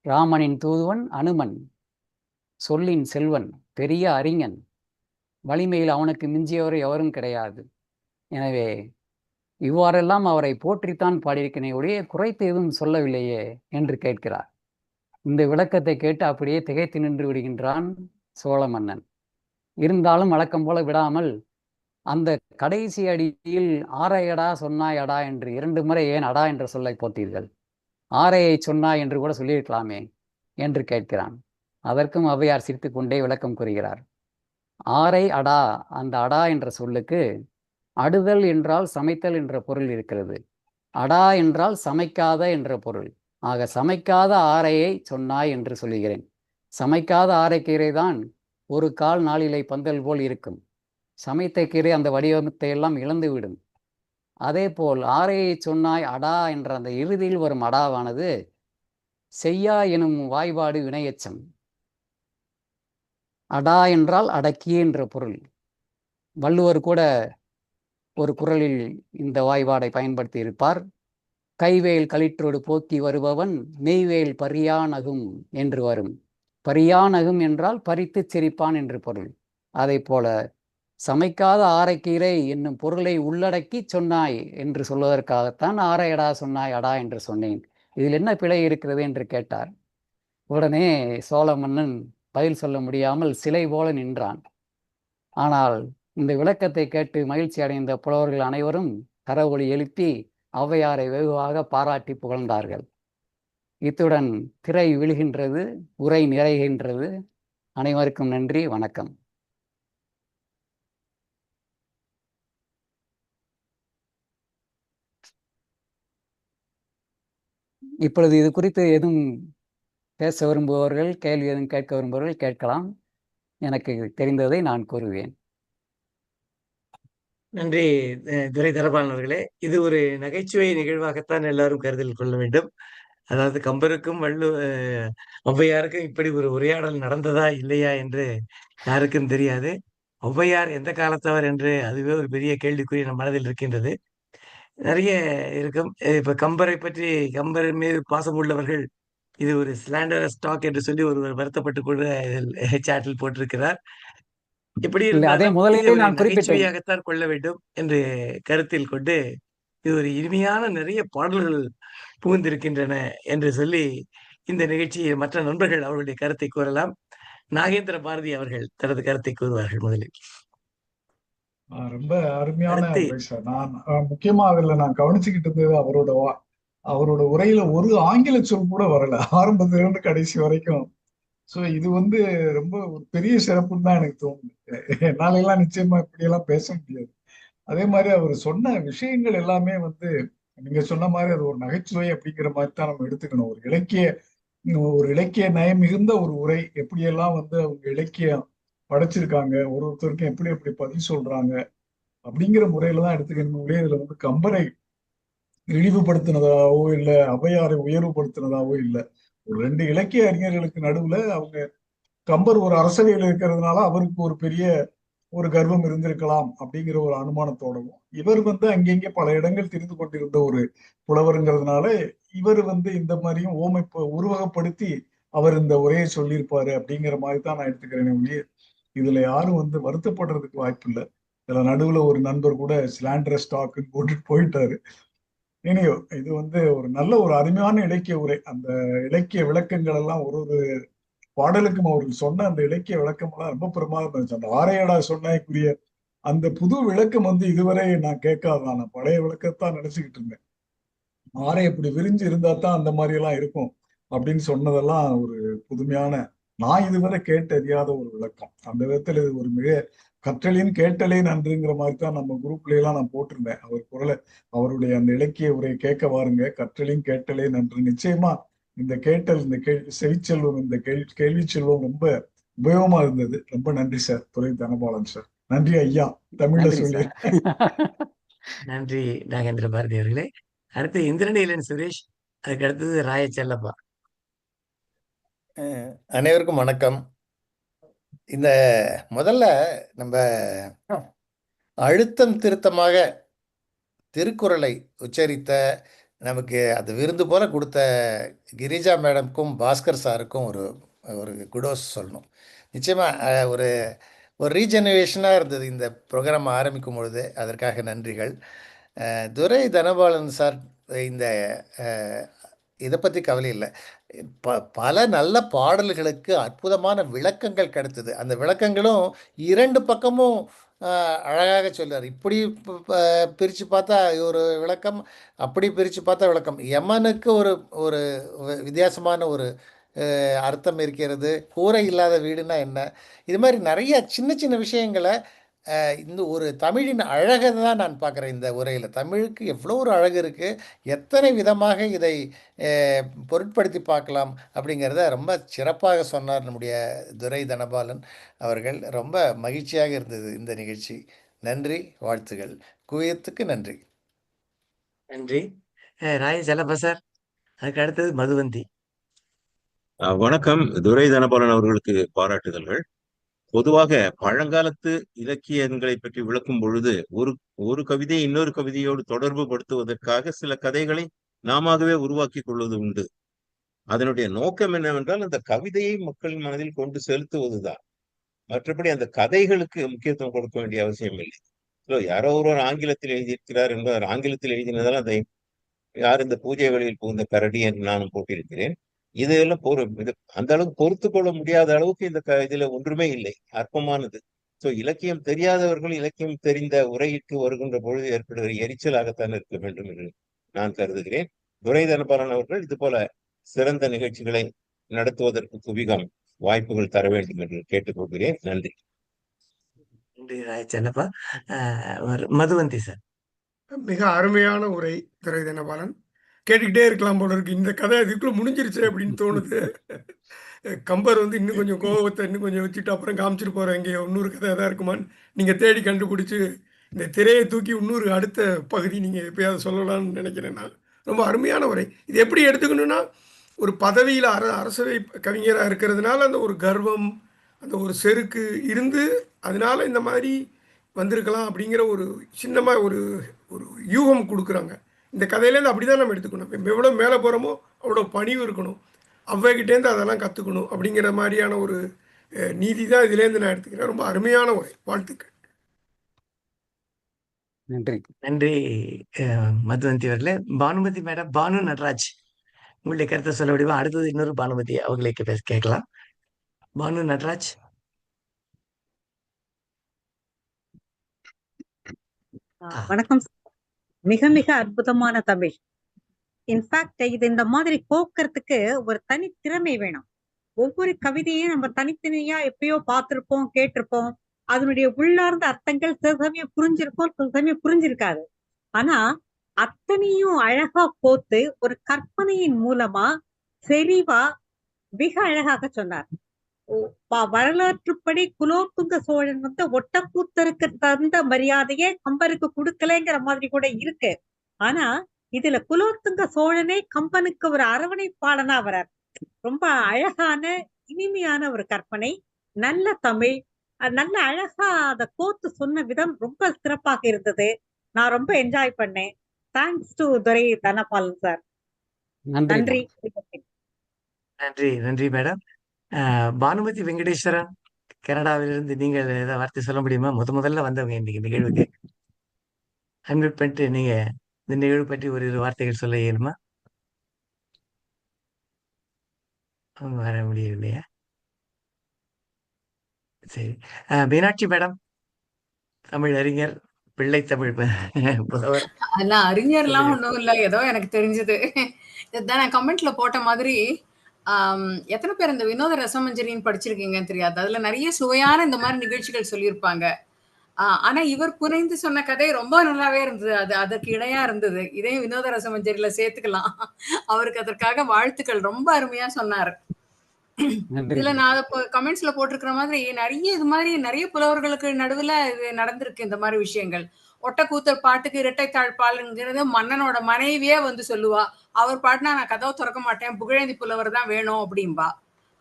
ராமனின் தூதுவன் அனுமன், சொல்லின் செல்வன், பெரிய அறிஞன், வலிமையில் அவனுக்கு மிஞ்சியவர் எவரும் கிடையாது. எனவே இவ்வாறெல்லாம் அவரை போற்றித்தான் பாடியிருக்கிறேனே ஒழிய குறைத்து எதுவும் சொல்லவில்லையே என்று கேட்கிறார். இந்த விளக்கத்தை கேட்டு அப்படியே திகைத்து நின்று விடுகின்றான் சோழ மன்னன். இருந்தாலும் வழக்கம் போல விடாமல் அந்த கடைசி அடியில் ஆரையடா சொன்னாயடா என்று 2 முறை ஏன் அடா என்ற சொல்லை போட்டீர்கள், ஆரையை சொன்னாய் என்று கூட சொல்லியிருக்கலாமே என்று கேட்கிறான். அதற்கும் ஔவையார் சிரித்து கொண்டே விளக்கம் கூறுகிறார். ஆரை அடா, அந்த அடா என்ற சொல்லுக்கு அடுதல் என்றால் சமைத்தல் என்ற பொருள் இருக்கிறது. அடா என்றால் சமைக்காத என்ற பொருள். ஆக சமைக்காத ஆரையை சொன்னாய் என்று சொல்லுகிறேன். சமைக்காத ஆரைக்கீரை தான் ஒரு கால் நாளிலை பந்தல் போல் இருக்கும். சமைத்த கீரை அந்த வடிவத்தை எல்லாம் இழந்துவிடும். அதே போல் ஆரையை சொன்னாய் அடா என்ற அந்த இறுதியில் வரும் அடாவானது செய்யா எனும் வாய்பாடு வினையச்சம். அடா என்றால் அடக்கி என்ற பொருள். வள்ளுவர் கூட ஒரு குறளில் இந்த வாய்பாடை பயன்படுத்தி இருப்பார். கைவேல் களிற்றோடு போக்கி வருபவன் மெய்வேல் பரியானகும் என்று வரும். பரியானகும் என்றால் பறித்து சிரிப்பான் என்று பொருள். அதை போல சமைக்காத ஆரைக்கீரை என்னும் பொருளை உள்ளடக்கி சொன்னாய் என்று சொல்வதற்காகத்தான் ஆரையடா சொன்னாய் அடா என்று சொன்னேன். இதில் என்ன பிழை இருக்கிறது என்று கேட்டார். உடனே சோழ மன்னன் பதில் சொல்ல முடியாமல் சிலை போல நின்றான். ஆனால் இந்த விளக்கத்தை கேட்டு மகிழ்ச்சி அடைந்த புலவர்கள் அனைவரும் கரவொலி எழுப்பி ஔவையாரை வெகுவாக பாராட்டி புகழ்ந்தார்கள். இத்துடன் திரை விழுகின்றது, உரை நிறைகின்றது. அனைவருக்கும் நன்றி, வணக்கம். இப்பொழுது இது குறித்து எதுவும் பேச விரும்புபவர்கள், கேள்வி எதுவும் கேட்க விரும்புபவர்கள் கேட்கலாம். எனக்கு தெரிந்ததை நான் கூறுவேன். நன்றி துரை தனபாலன் அவர்களே. இது ஒரு நகைச்சுவை நிகழ்வாகத்தான் எல்லாரும் கருத்தில் கொள்ள வேண்டும். அதாவது கம்பருக்கும் ஔவையாருக்கும் இப்படி ஒரு உரையாடல் நடந்ததா இல்லையா என்று யாருக்கும் தெரியாது. ஔவையார் எந்த காலத்தவர் என்று அதுவே ஒரு பெரிய கேள்விக்குறி நம் மனதில் இருக்கின்றது. நிறைய இருக்கும். இப்ப கம்பரை பற்றி, கம்பர் மீது பாசம் உள்ளவர்கள் இது ஒரு ஸ்லாண்டரஸ் டாக் என்று சொல்லி ஒருவர் வருத்தப்பட்டு கூட சாட்டில் போட்டிருக்கிறார். இப்படி அதே இருந்தாலும் இதை முதலிலே ஒரு நான் குறிப்பிட்டேன். நகைச்சுவையாகத்தான் கொள்ள வேண்டும் என்று கருத்தில் கொண்டு இது ஒரு இனிமையான நிறைய பாடல்கள் புகுந்திருக்கின்றன என்று சொல்லி இந்த நிகழ்ச்சியை மற்ற நண்பர்கள் அவர்களுடைய கருத்தை கூறலாம். நாகேந்திர பாரதி அவர்கள் தனது கருத்தை கூறுவார்கள் முதலில். ரொம்ப அருமையான அடுத்து பேச. நான் முக்கியமா அதுல நான் கவனிச்சுக்கிட்டு இருந்தது அவரோட உரையில ஒரு ஆங்கில சொல் கூட வரல ஆரம்பத்துல இருந்து கடைசி வரைக்கும். சோ இது ரொம்ப ஒரு பெரிய சிறப்புன்னு தான் எனக்கு தோணுது. என்னால எல்லாம் நிச்சயமா இப்படி எல்லாம் பேச முடியாது. அதே மாதிரி அவர் சொன்ன விஷயங்கள் எல்லாமே நீங்க சொன்ன மாதிரி அது ஒரு நகைச்சுவை அப்படிங்கிற மாதிரி தான் நம்ம எடுத்துக்கணும். ஒரு இலக்கிய நயம் மிகுந்த ஒரு உரை, எப்படியெல்லாம் வந்து அவங்க இலக்கியம் படைச்சிருக்காங்க, ஒருத்தருக்கும் எப்படி எப்படி பதில் சொல்றாங்க அப்படிங்கிற முறையில தான் எடுத்துக்கணும். இதுல வந்து கம்பரை இழிவுபடுத்தினதாவோ இல்ல ஔவையாரை உயர்வுபடுத்தினதாவோ இல்லை. ஒரு ரெண்டு இலக்கிய அறிஞர்களுக்கு நடுவுல அவங்க கம்பர் ஒரு அரசவையில் இருக்கிறதுனால அவருக்கு ஒரு பெரிய ஒரு கர்வம் இருந்திருக்கலாம் அப்படிங்கிற ஒரு அனுமானத்தோடவும், இவர் வந்து அங்கங்கே பல இடங்கள் தெரிந்து கொண்டிருந்த ஒரு புலவருங்கிறதுனால இவர் வந்து இந்த மாதிரியும் உருவகப்படுத்தி அவர் இந்த உரையை சொல்லியிருப்பாரு அப்படிங்கிற மாதிரி தான் நான் எடுத்துக்கிறேன் ஒழிய இதுல யாரும் வந்து வருத்தப்படுறதுக்கு வாய்ப்பு இல்லை. இதுல நடுவுல ஒரு நண்பர் கூட ஸ்லாண்டரஸ் டாக்குன்னு போட்டுட்டு போயிட்டாரு. இனியோ இது வந்து ஒரு நல்ல ஒரு அருமையான இலக்கிய உரை. அந்த இலக்கிய விளக்கங்கள் எல்லாம் ஒரு ஒரு பாடலுக்கும் அவர்கள் சொன்ன அந்த இலக்கிய விளக்கம் எல்லாம் ரொம்ப பிரமாதமா இருந்துச்சு. அந்த ஆரையடா சொன்னக்குரிய அந்த புது விளக்கம் வந்து இதுவரை நான் கேட்காதான். நான் பழைய விளக்கத்தான் நினைச்சுக்கிட்டு இருந்தேன். ஆரை இப்படி விரிஞ்சு இருந்தா தான் அந்த மாதிரி எல்லாம் இருக்கும் அப்படின்னு சொன்னதெல்லாம் ஒரு புதுமையான, நான் இதுவரை கேட்டறியாத ஒரு விளக்கம். அந்த விதத்துல இது ஒரு மிக கற்றலின் கேட்டலே நன்றுங்கிற மாதிரி தான் நம்ம குரூப்ல எல்லாம் நான் போட்டிருந்தேன். அவர் குரலை, அவருடைய அந்த இலக்கிய உரையை கேட்க வாருங்க, கற்றலின் கேட்டலே நன்று. நிச்சயமா இந்த கேட்டல், இந்த செவிச்செல்வம், இந்த கேள்வி செல்வம் ரொம்ப உபயோகமா இருந்தது. ரொம்ப நன்றி சார், துரை தனபாலன் சார். நன்றி ஐயா, தமிழ்ல சொல்லி. நன்றி நாகேந்திர பாரதி அவர்களே. அடுத்து இந்திரநீலன் சுரேஷ், அதுக்கு அடுத்தது ராய செல்லப்பா. அனைவருக்கும் வணக்கம். இந்த முதல்ல நம்ம அழுத்தம் திருத்தமாக திருக்குறளை உச்சரித்த, நமக்கு அது விருந்து போல கொடுத்த கிரிஜா மேடம்க்கும் பாஸ்கர் சாருக்கும் ஒரு ஒரு குடோஸ் சொல்லணும். நிச்சயமாக ஒரு ஒரு ரீஜெனரேஷனாக இருந்தது இந்த ப்ரோக்ராம் ஆரம்பிக்கும் பொழுது. அதற்காக நன்றிகள். துரை தனபாலன் சார் இந்த இதை பற்றி கவலை இல்லை. பல நல்ல பாடல்களுக்கு அற்புதமான விளக்கங்கள் கிடைத்தது. அந்த விளக்கங்களும் இரண்டு பக்கமும் அழகாக சொல்லுவார். இப்படி பிரித்து பார்த்தா ஒரு விளக்கம், அப்படி பிரித்து பார்த்தா விளக்கம். யமனுக்கு ஒரு ஒரு வித்தியாசமான ஒரு அர்த்தம் இருக்கிறது. கூரை இல்லாத வீடுனா என்ன, இது மாதிரி நிறைய சின்ன சின்ன விஷயங்களை இந்த ஒரு தமிழின் அழகை தான் நான் பார்க்குறேன் இந்த உரையில். தமிழுக்கு எவ்வளோ ஒரு அழகு இருக்குது, எத்தனை விதமாக இதை பொருட்படுத்தி பார்க்கலாம் அப்படிங்கிறத ரொம்ப சிறப்பாக சொன்னார் நம்முடைய துரை தனபாலன் அவர்கள். ரொம்ப மகிழ்ச்சியாக இருந்தது இந்த நிகழ்ச்சி. நன்றி, வாழ்த்துகள். குவியத்துக்கு நன்றி. நன்றி. ராய செல்லப்பா சார், அதுக்கு அடுத்தது மதுவந்தி. வணக்கம். துரை தனபாலன் அவர்களுக்கு பாராட்டுதல்கள். பொதுவாக பழங்காலத்து இலக்கியங்களை பற்றி விளக்கும் பொழுது ஒரு கவிதையை இன்னொரு கவிதையோடு தொடர்பு படுத்துவதற்காக சில கதைகளை நாமவே உருவாக்கி கொள்வது உண்டு. அதனுடைய நோக்கம் என்னவென்றால் அந்த கவிதையை மக்களின் மனதில் கொண்டு செலுத்துவதுதான். மற்றபடி அந்த கதைகளுக்கு முக்கியத்துவம் கொடுக்க வேண்டிய அவசியம் இல்லை. யாரோ ஒருவர் ஆங்கிலத்தில் எழுதியிருக்கிறார் என்பவர் ஆங்கிலத்தில் எழுதினதால் அதை யார் இந்த பூஜை வழியில் புகுந்த கரடி என்று நானும் போட்டிருக்கிறேன். இதெல்லாம் அந்த அளவுக்கு பொறுத்து கொள்ள முடியாத அளவுக்கு இந்த இதுல ஒன்றுமே இல்லை, அற்பமானது. இலக்கியம் தெரியாதவர்கள் இலக்கியம் தெரிந்த உரையிற்கு வருகின்ற பொழுது ஏற்படுகிற எரிச்சலாகத்தான் இருக்க வேண்டும் என்று நான் கருதுகிறேன். துரை தனபாலன் அவர்கள் இது போல சிறந்த நிகழ்ச்சிகளை நடத்துவதற்கு குவிகம் வாய்ப்புகள் தர வேண்டும் என்று கேட்டுக்கொள்கிறேன். நன்றி. நன்றி ராய செல்லப்பா. மதுவந்தி சார். மிக அருமையான உரை துரை தனபாலன். கேட்டுக்கிட்டே இருக்கலாம் போல இருக்கு. இந்த கதை இதுக்குள்ள முடிஞ்சிருச்சு அப்படின்னு தோணுது. கம்பர் வந்து இன்னும் கொஞ்சம் கோபத்தை இன்னும் கொஞ்சம் வச்சுட்டு அப்புறம் காமிச்சிட்டு போகிறேன், இங்கே இன்னொரு கதை எதாவது இருக்குமான்னு நீங்கள் தேடி கண்டுபிடிச்சி இந்த திரையை தூக்கி இன்னொரு அடுத்த பகுதி நீங்கள் எப்பயாவது சொல்லலாம்னு நினைக்கிறேன் நான். ரொம்ப அருமையான உரை. இது எப்படி எடுத்துக்கணுன்னா, ஒரு பதவியில் அரசவை கவிஞராக இருக்கிறதுனால அந்த ஒரு கர்வம், அந்த ஒரு செருக்கு இருந்து அதனால இந்த மாதிரி வந்திருக்கலாம் அப்படிங்கிற ஒரு சின்னமாக ஒரு ஒரு யூகம் கொடுக்குறாங்க. இந்த கதையிலேருந்து அப்படி தான் நம்ம எடுத்துக்கணும். எவ்வளோ மேலே போகிறோமோ அவ்வளோ பணிவு இருக்கணும், அவ்வைகிட்டேருந்து அதெல்லாம் கற்றுக்கணும் அப்படிங்கிற மாதிரியான ஒரு நீதி தான் இதுலேருந்து நான் எடுத்துக்கிறேன். ரொம்ப அருமையான உரை. வாழ்த்துக்கள். நன்றி. நன்றி மதுவந்தி அவர்களே. பானுமதி மேடம், பானு நடராஜ், உங்களுடைய கருத்தை சொல்ல முடியுமா? அடுத்தது இன்னொரு பானுமதி, அவங்களை கேட்கலாம். பானு நடராஜ். வணக்கம். மிக மிக அற்புதமான தமிழ். இன்ஃபேக்ட் இது இந்த மாதிரி கோக்கிறதுக்கு ஒரு தனி திறமை வேணும். ஒவ்வொரு கவிதையும் நம்ம தனித்தனியா எப்பயோ பார்த்திருப்போம், கேட்டிருப்போம். அதனுடைய உள்ளார்ந்த அர்த்தங்கள் சில சமயம் புரிஞ்சிருப்போம், சில சமயம் புரிஞ்சிருக்காது. ஆனா அத்தனையும் அழகா கோத்து ஒரு கற்பனையின் மூலமா செறிவா மிக அழகாக சொன்னார். வரலாற்றுப்படி குலோத்துங்க சோழன் வந்து ஒட்டக்கூத்தருக்கு தந்த மரியாதையே கம்பருக்கு கொடுக்கலைங்கிற மாதிரி கூட இருக்கு. ஆனா இதுல குலோத்துங்க சோழனே கம்பனுக்கு ஒரு அரவணைப்பாளனா வரார். ரொம்ப அழகான இனிமையான ஒரு கற்பனை, நல்ல தமிழ், நல்ல அழகா அத கோத்து சொன்ன விதம் ரொம்ப சிறப்பாக இருந்தது. நான் ரொம்ப என்ஜாய் பண்ணேன். Thanks to Durai Dhanabalan sir. நன்றி. நன்றி. நன்றி நன்றி மேடம். பானுமதி வெங்கடேஸ்வரன், கனடாவிலிருந்து நீங்கள் ஏதாவது வார்த்தை சொல்ல முடியுமா? முதல்ல வந்தவங்க இன்னைக்கு நிகழ்வுக்கு. அன்மியூட் பண்ணிட்டு நீங்க இந்த நிகழ்வு பற்றி ஒரு இரு வார்த்தைகள் சொல்ல இயலுமா? வர முடியவில்லையா? சரி. மீனாட்சி மேடம், தமிழ் அறிஞர், பிள்ளை தமிழ் புலவர். அதெல்லாம் அறிஞர்லாம் ஒண்ணும் இல்ல. ஏதோ எனக்கு தெரிஞ்சது. இதுதான் நான் கமெண்ட்ல போட்ட மாதிரி, எத்தனை பேர் இந்த வினோத ரசமஞ்சரின்னு படிச்சிருக்கீங்கன்னு தெரியாது. அதுல நிறைய சுவையான இந்த மாதிரி நிகழ்ச்சிகள் சொல்லியிருப்பாங்க. ஆனா இவர் புனைந்து சொன்ன கதை ரொம்ப நல்லாவே இருந்தது. அது அதற்கு இணையா இருந்தது. இதையும் வினோத ரசமஞ்சரியில சேர்த்துக்கலாம். அவருக்கு அதற்காக வாழ்த்துக்கள். ரொம்ப அருமையா சொன்னாரு. இதுல நான் கமெண்ட்ஸ்ல போட்டிருக்கிற மாதிரி இது மாதிரி நிறைய புலவர்களுக்கு நடுவுல இது நடந்திருக்கு. இந்த மாதிரி விஷயங்கள். ஒட்டக்கூத்தர் பாட்டுக்கு இரட்டை தாழ்பால்ங்கிறது மன்னனோட மனைவியே வந்து சொல்லுவா. அவர் பாட்டுனா நான் கதவை திறக்க மாட்டேன், புகழேந்தி புலவர் தான் வேணும் அப்படின்பா.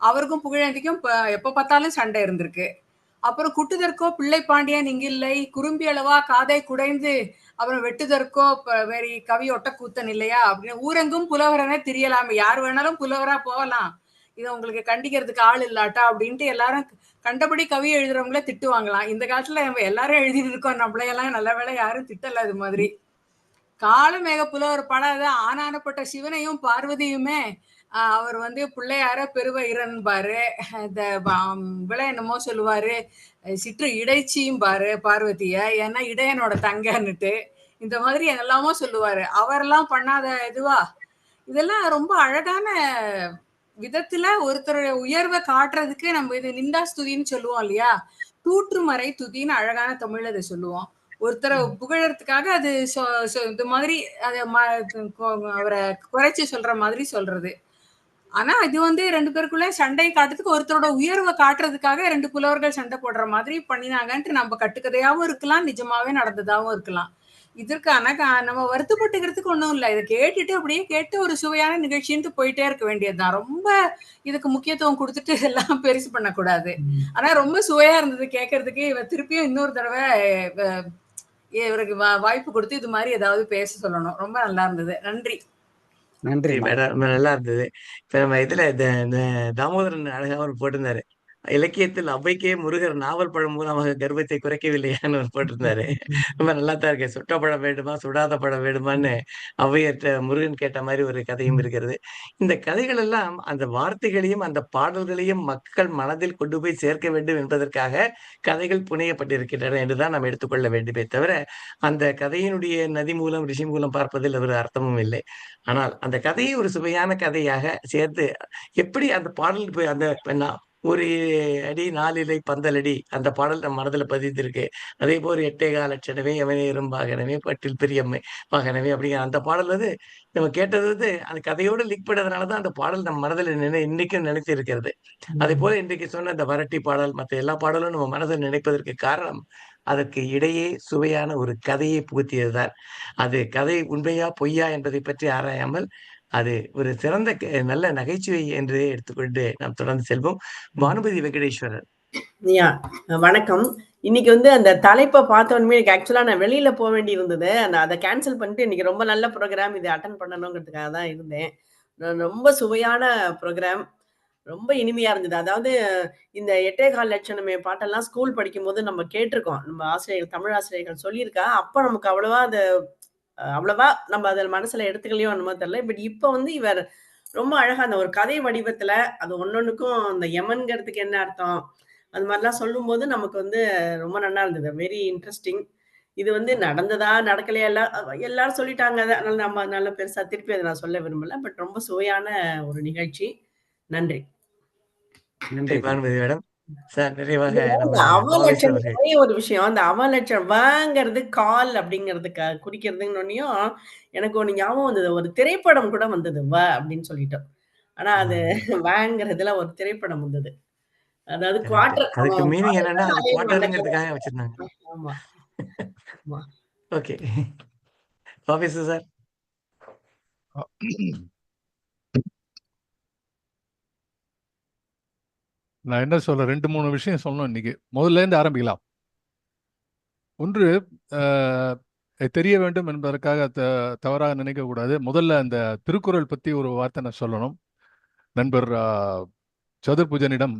அவருக்கும் புகழேந்திக்கும் எப்ப பார்த்தாலும் சண்டை இருந்திருக்கு. அப்புறம் குட்டுதற்கோ பிள்ளை பாண்டியன் இங்கில்லை, குறும்பி அளவா காதை குடைந்து, அப்புறம் வெட்டுதற்கோ வேறு கவி ஒட்டக்கூத்தன் இல்லையா அப்படின்னு ஊரெங்கும் புலவரனே தெரியலாமே, யார் வேணாலும் புலவரா போகலாம், இதை உங்களுக்கு கண்டிக்கிறதுக்கு ஆள் இல்லாட்டா அப்படின்ட்டு எல்லாரும் கண்டபடி கவி எழுதுறவங்களே திட்டுவாங்களாம். இந்த காலத்துல நம்ம எல்லாரும் எழுதிட்டு இருக்கோம், நம்மளையெல்லாம் நல்ல வேலை யாரும் திட்டல. இது மாதிரி காலமேக புலவர் பாடாத ஆனானப்பட்ட சிவனையும் பார்வதியுமே அவர் வந்து பிள்ளையார பெருவயிரன்பாரு, இந்த விளை என்னமோ சொல்லுவாரு, சிற்று இடைச்சியும் பாரு பார்வதிய, ஏன்னா இடையனோட தங்கன்னுட்டு இந்த மாதிரி எல்லாமோ சொல்லுவாரு. அவரெல்லாம் பண்ணாத இதுவா? இதெல்லாம் ரொம்ப அழகான விதத்துல ஒருத்தருடைய உயர்வை காட்டுறதுக்கு நம்ம இது நிந்தா ஸ்துதின்னு சொல்லுவோம் இல்லையா, தூற்றுமறை துதின்னு அழகான தமிழ்ல அதை சொல்லுவோம். ஒருத்தரை புகழறதுக்காக அது இது மாதிரி அதை அவரை குறைச்சி சொல்ற மாதிரி சொல்றது. ஆனா இது வந்து ரெண்டு பேருக்குள்ள சண்டை காட்டுறதுக்கு ஒருத்தரோட உயர்வை காட்டுறதுக்காக ரெண்டு புலவர்கள் சண்டை போடுற மாதிரி பண்ணினாங்கன்ட்டு நம்ம கட்டுக்கதையாவும் இருக்கலாம், நிஜமாவே நடந்ததாவும் இருக்கலாம். இதற்கான நம்ம வருத்தப்பட்டுக்கிறதுக்கு ஒண்ணும் இல்லை. இதை கேட்டுட்டு அப்படியே கேட்டு ஒரு சுவையான நிகழ்ச்சின்ட்டு போயிட்டே இருக்க வேண்டியதுதான். ரொம்ப இதுக்கு முக்கியத்துவம் கொடுத்துட்டு எல்லாம் பெருசு பண்ணக்கூடாது. ஆனா ரொம்ப சுவையா இருந்தது கேட்கறதுக்கு. திருப்பியும் இன்னொரு தடவை இவருக்கு வாய்ப்பு கொடுத்து இது மாதிரி ஏதாவது பேச சொல்லணும். ரொம்ப நல்லா இருந்தது. நன்றி. நன்றி மேடம், நல்லா இருந்தது. இப்ப நம்ம இதுல இந்த தாமோதரன் அழகா ஒரு போட்டிருந்தாரு, இலக்கியத்தில் அவ்வைக்கே முருகர் நாவல் பழம் மூலமாக கர்வத்தை குறைக்கவில்லையான்னு ஒரு போட்டிருந்தாரு. ரொம்ப நல்லா தான் இருக்கு. சுட்ட பழம் வேண்டுமா சுடாத பழம் வேண்டுமான்னு ஔவையர்ட்ட முருகன் கேட்ட மாதிரி ஒரு கதையும் இருக்கிறது. இந்த கதைகள் எல்லாம் அந்த வார்த்தைகளையும் அந்த பாடல்களையும் மக்கள் மனதில் கொண்டு போய் சேர்க்க வேண்டும் என்பதற்காக கதைகள் புனையப்பட்டிருக்கின்றன என்றுதான் நாம் எடுத்துக்கொள்ள வேண்டுமே தவிர, அந்த கதையினுடைய நதி மூலம் ரிஷி மூலம் பார்ப்பதில் ஒரு அர்த்தமும் இல்லை. ஆனால் அந்த கதையை ஒரு சுவையான கதையாக சேர்த்து எப்படி அந்த பாடல் போய் அந்த ஒரு அடி 4 இலை பந்தலடி அந்த பாடல் நம் மனதுல பதிந்திருக்கு. அதே போல் 8 லட்சணமே எவனேறும் வாகனமே பட்டில் பெரியம்மை வாகனமே அப்படிங்கிற அந்த பாடல் வந்து நம்ம கேட்டது வந்து அந்த கதையோடு லிங்க் பண்ணதுனாலதான் அந்த பாடல் நம் மனதில் இன்னைக்கும் நினைத்து இருக்கிறது. அதே போல இன்றைக்கு சொன்ன அந்த வரட்டி பாடல் மற்ற எல்லா பாடலும் நம்ம மனதில் நினைப்பதற்கு காரணம் அதற்கு இடையே சுவையான ஒரு கதையை புகுத்தியதுதான். அது கதை உண்மையா பொய்யா என்பதை பற்றி ஆராயாமல் அது ஒரு சிறந்த நல்ல நகைச்சுவை என்று எடுத்துக்கொண்டு நாம் தொடர்ந்து செல்வோம். பானுமதி வெங்கடேஸ்வரர். வணக்கம். இன்னைக்கு வந்து அந்த தலைப்பை பார்த்தோன்னே எனக்கு ஆக்சுவலா நான் வெளியில போக வேண்டி இருந்தது. அதை கேன்சல் பண்ணிட்டு இன்னைக்கு ரொம்ப நல்ல ப்ரோக்ராம் இது அட்டன் பண்ணணுங்கிறதுக்காக தான் இருந்தேன். ரொம்ப சுவையான ப்ரோக்ராம், ரொம்ப இனிமையா இருந்தது. அதாவது இந்த 8 லட்சணமே பாட்டெல்லாம் ஸ்கூல் படிக்கும்போது நம்ம கேட்டிருக்கோம். நம்ம ஆசிரியர்கள், தமிழ் ஆசிரியர்கள் சொல்லியிருக்கா. அப்ப நமக்கு அவ்வளவா நம்ம அதில் மனசுல எடுத்துக்கலையோ என்னமோ தெரியல. பட் இப்ப வந்து இவர் ரொம்ப அழகா அந்த ஒரு கதை வடிவத்துல அது ஒன்னொன்னுக்கும் அந்த யமன்கிறதுக்கு என்ன அர்த்தம் அது மாதிரிலாம் சொல்லும்போது நமக்கு வந்து ரொம்ப நல்லா இருந்தது. Very interesting. இது வந்து நடந்ததா நடக்கலையா எல்லாரும் சொல்லிட்டாங்க. அதனால நம்ம நல்ல பெருசா திருப்பி அதை நான் சொல்ல விரும்பல. பட் ரொம்ப சுவையான ஒரு நிகழ்ச்சி. நன்றி. நன்றி பானுமதி மேடம். சார் நிறைவாக இதுல நம்ம இந்த மகேஸ்வர் அவர்கள். அவலட்சணம் ஒரே ஒரு விஷயம். அந்த அவலட்சணம் வங்கிறது கால் அப்படிங்கிறதுக்கு குறிக்கிறதுன்னொன்னையும் எனக்கு ஒண்ணு ஞாபகம் வந்தது. ஒரு திரைப்படம் கூட வந்தது. அப்படின்னு சொல்லிட்டு. ஆனா அது வேங்கிறதுல ஒரு திரைப்படம் வந்தது. அதாவது கரெக்ட். குவார்டர் அதுக்கு மீனிங் குவார்டர் என்னன்னா அது அதே அந்த குவார்ட்டருங்கிறதுக்காக வச்சிருந்தாங்க. ஆமா. ஆமா. ஓகே. Officer sir. நான் என்ன சொல்ல 2-3 விஷயம் சொல்லணும் இன்னைக்கு. முதல்ல இருந்து ஆரம்பிக்கலாம். ஒன்று, தெரிய வேண்டும் என்பதற்காக தவறாக நினைக்கக்கூடாது. முதல்ல அந்த திருக்குறள் பற்றி ஒரு வார்த்தை நான் சொல்லணும். நண்பர் சதுர்புஜனிடம்,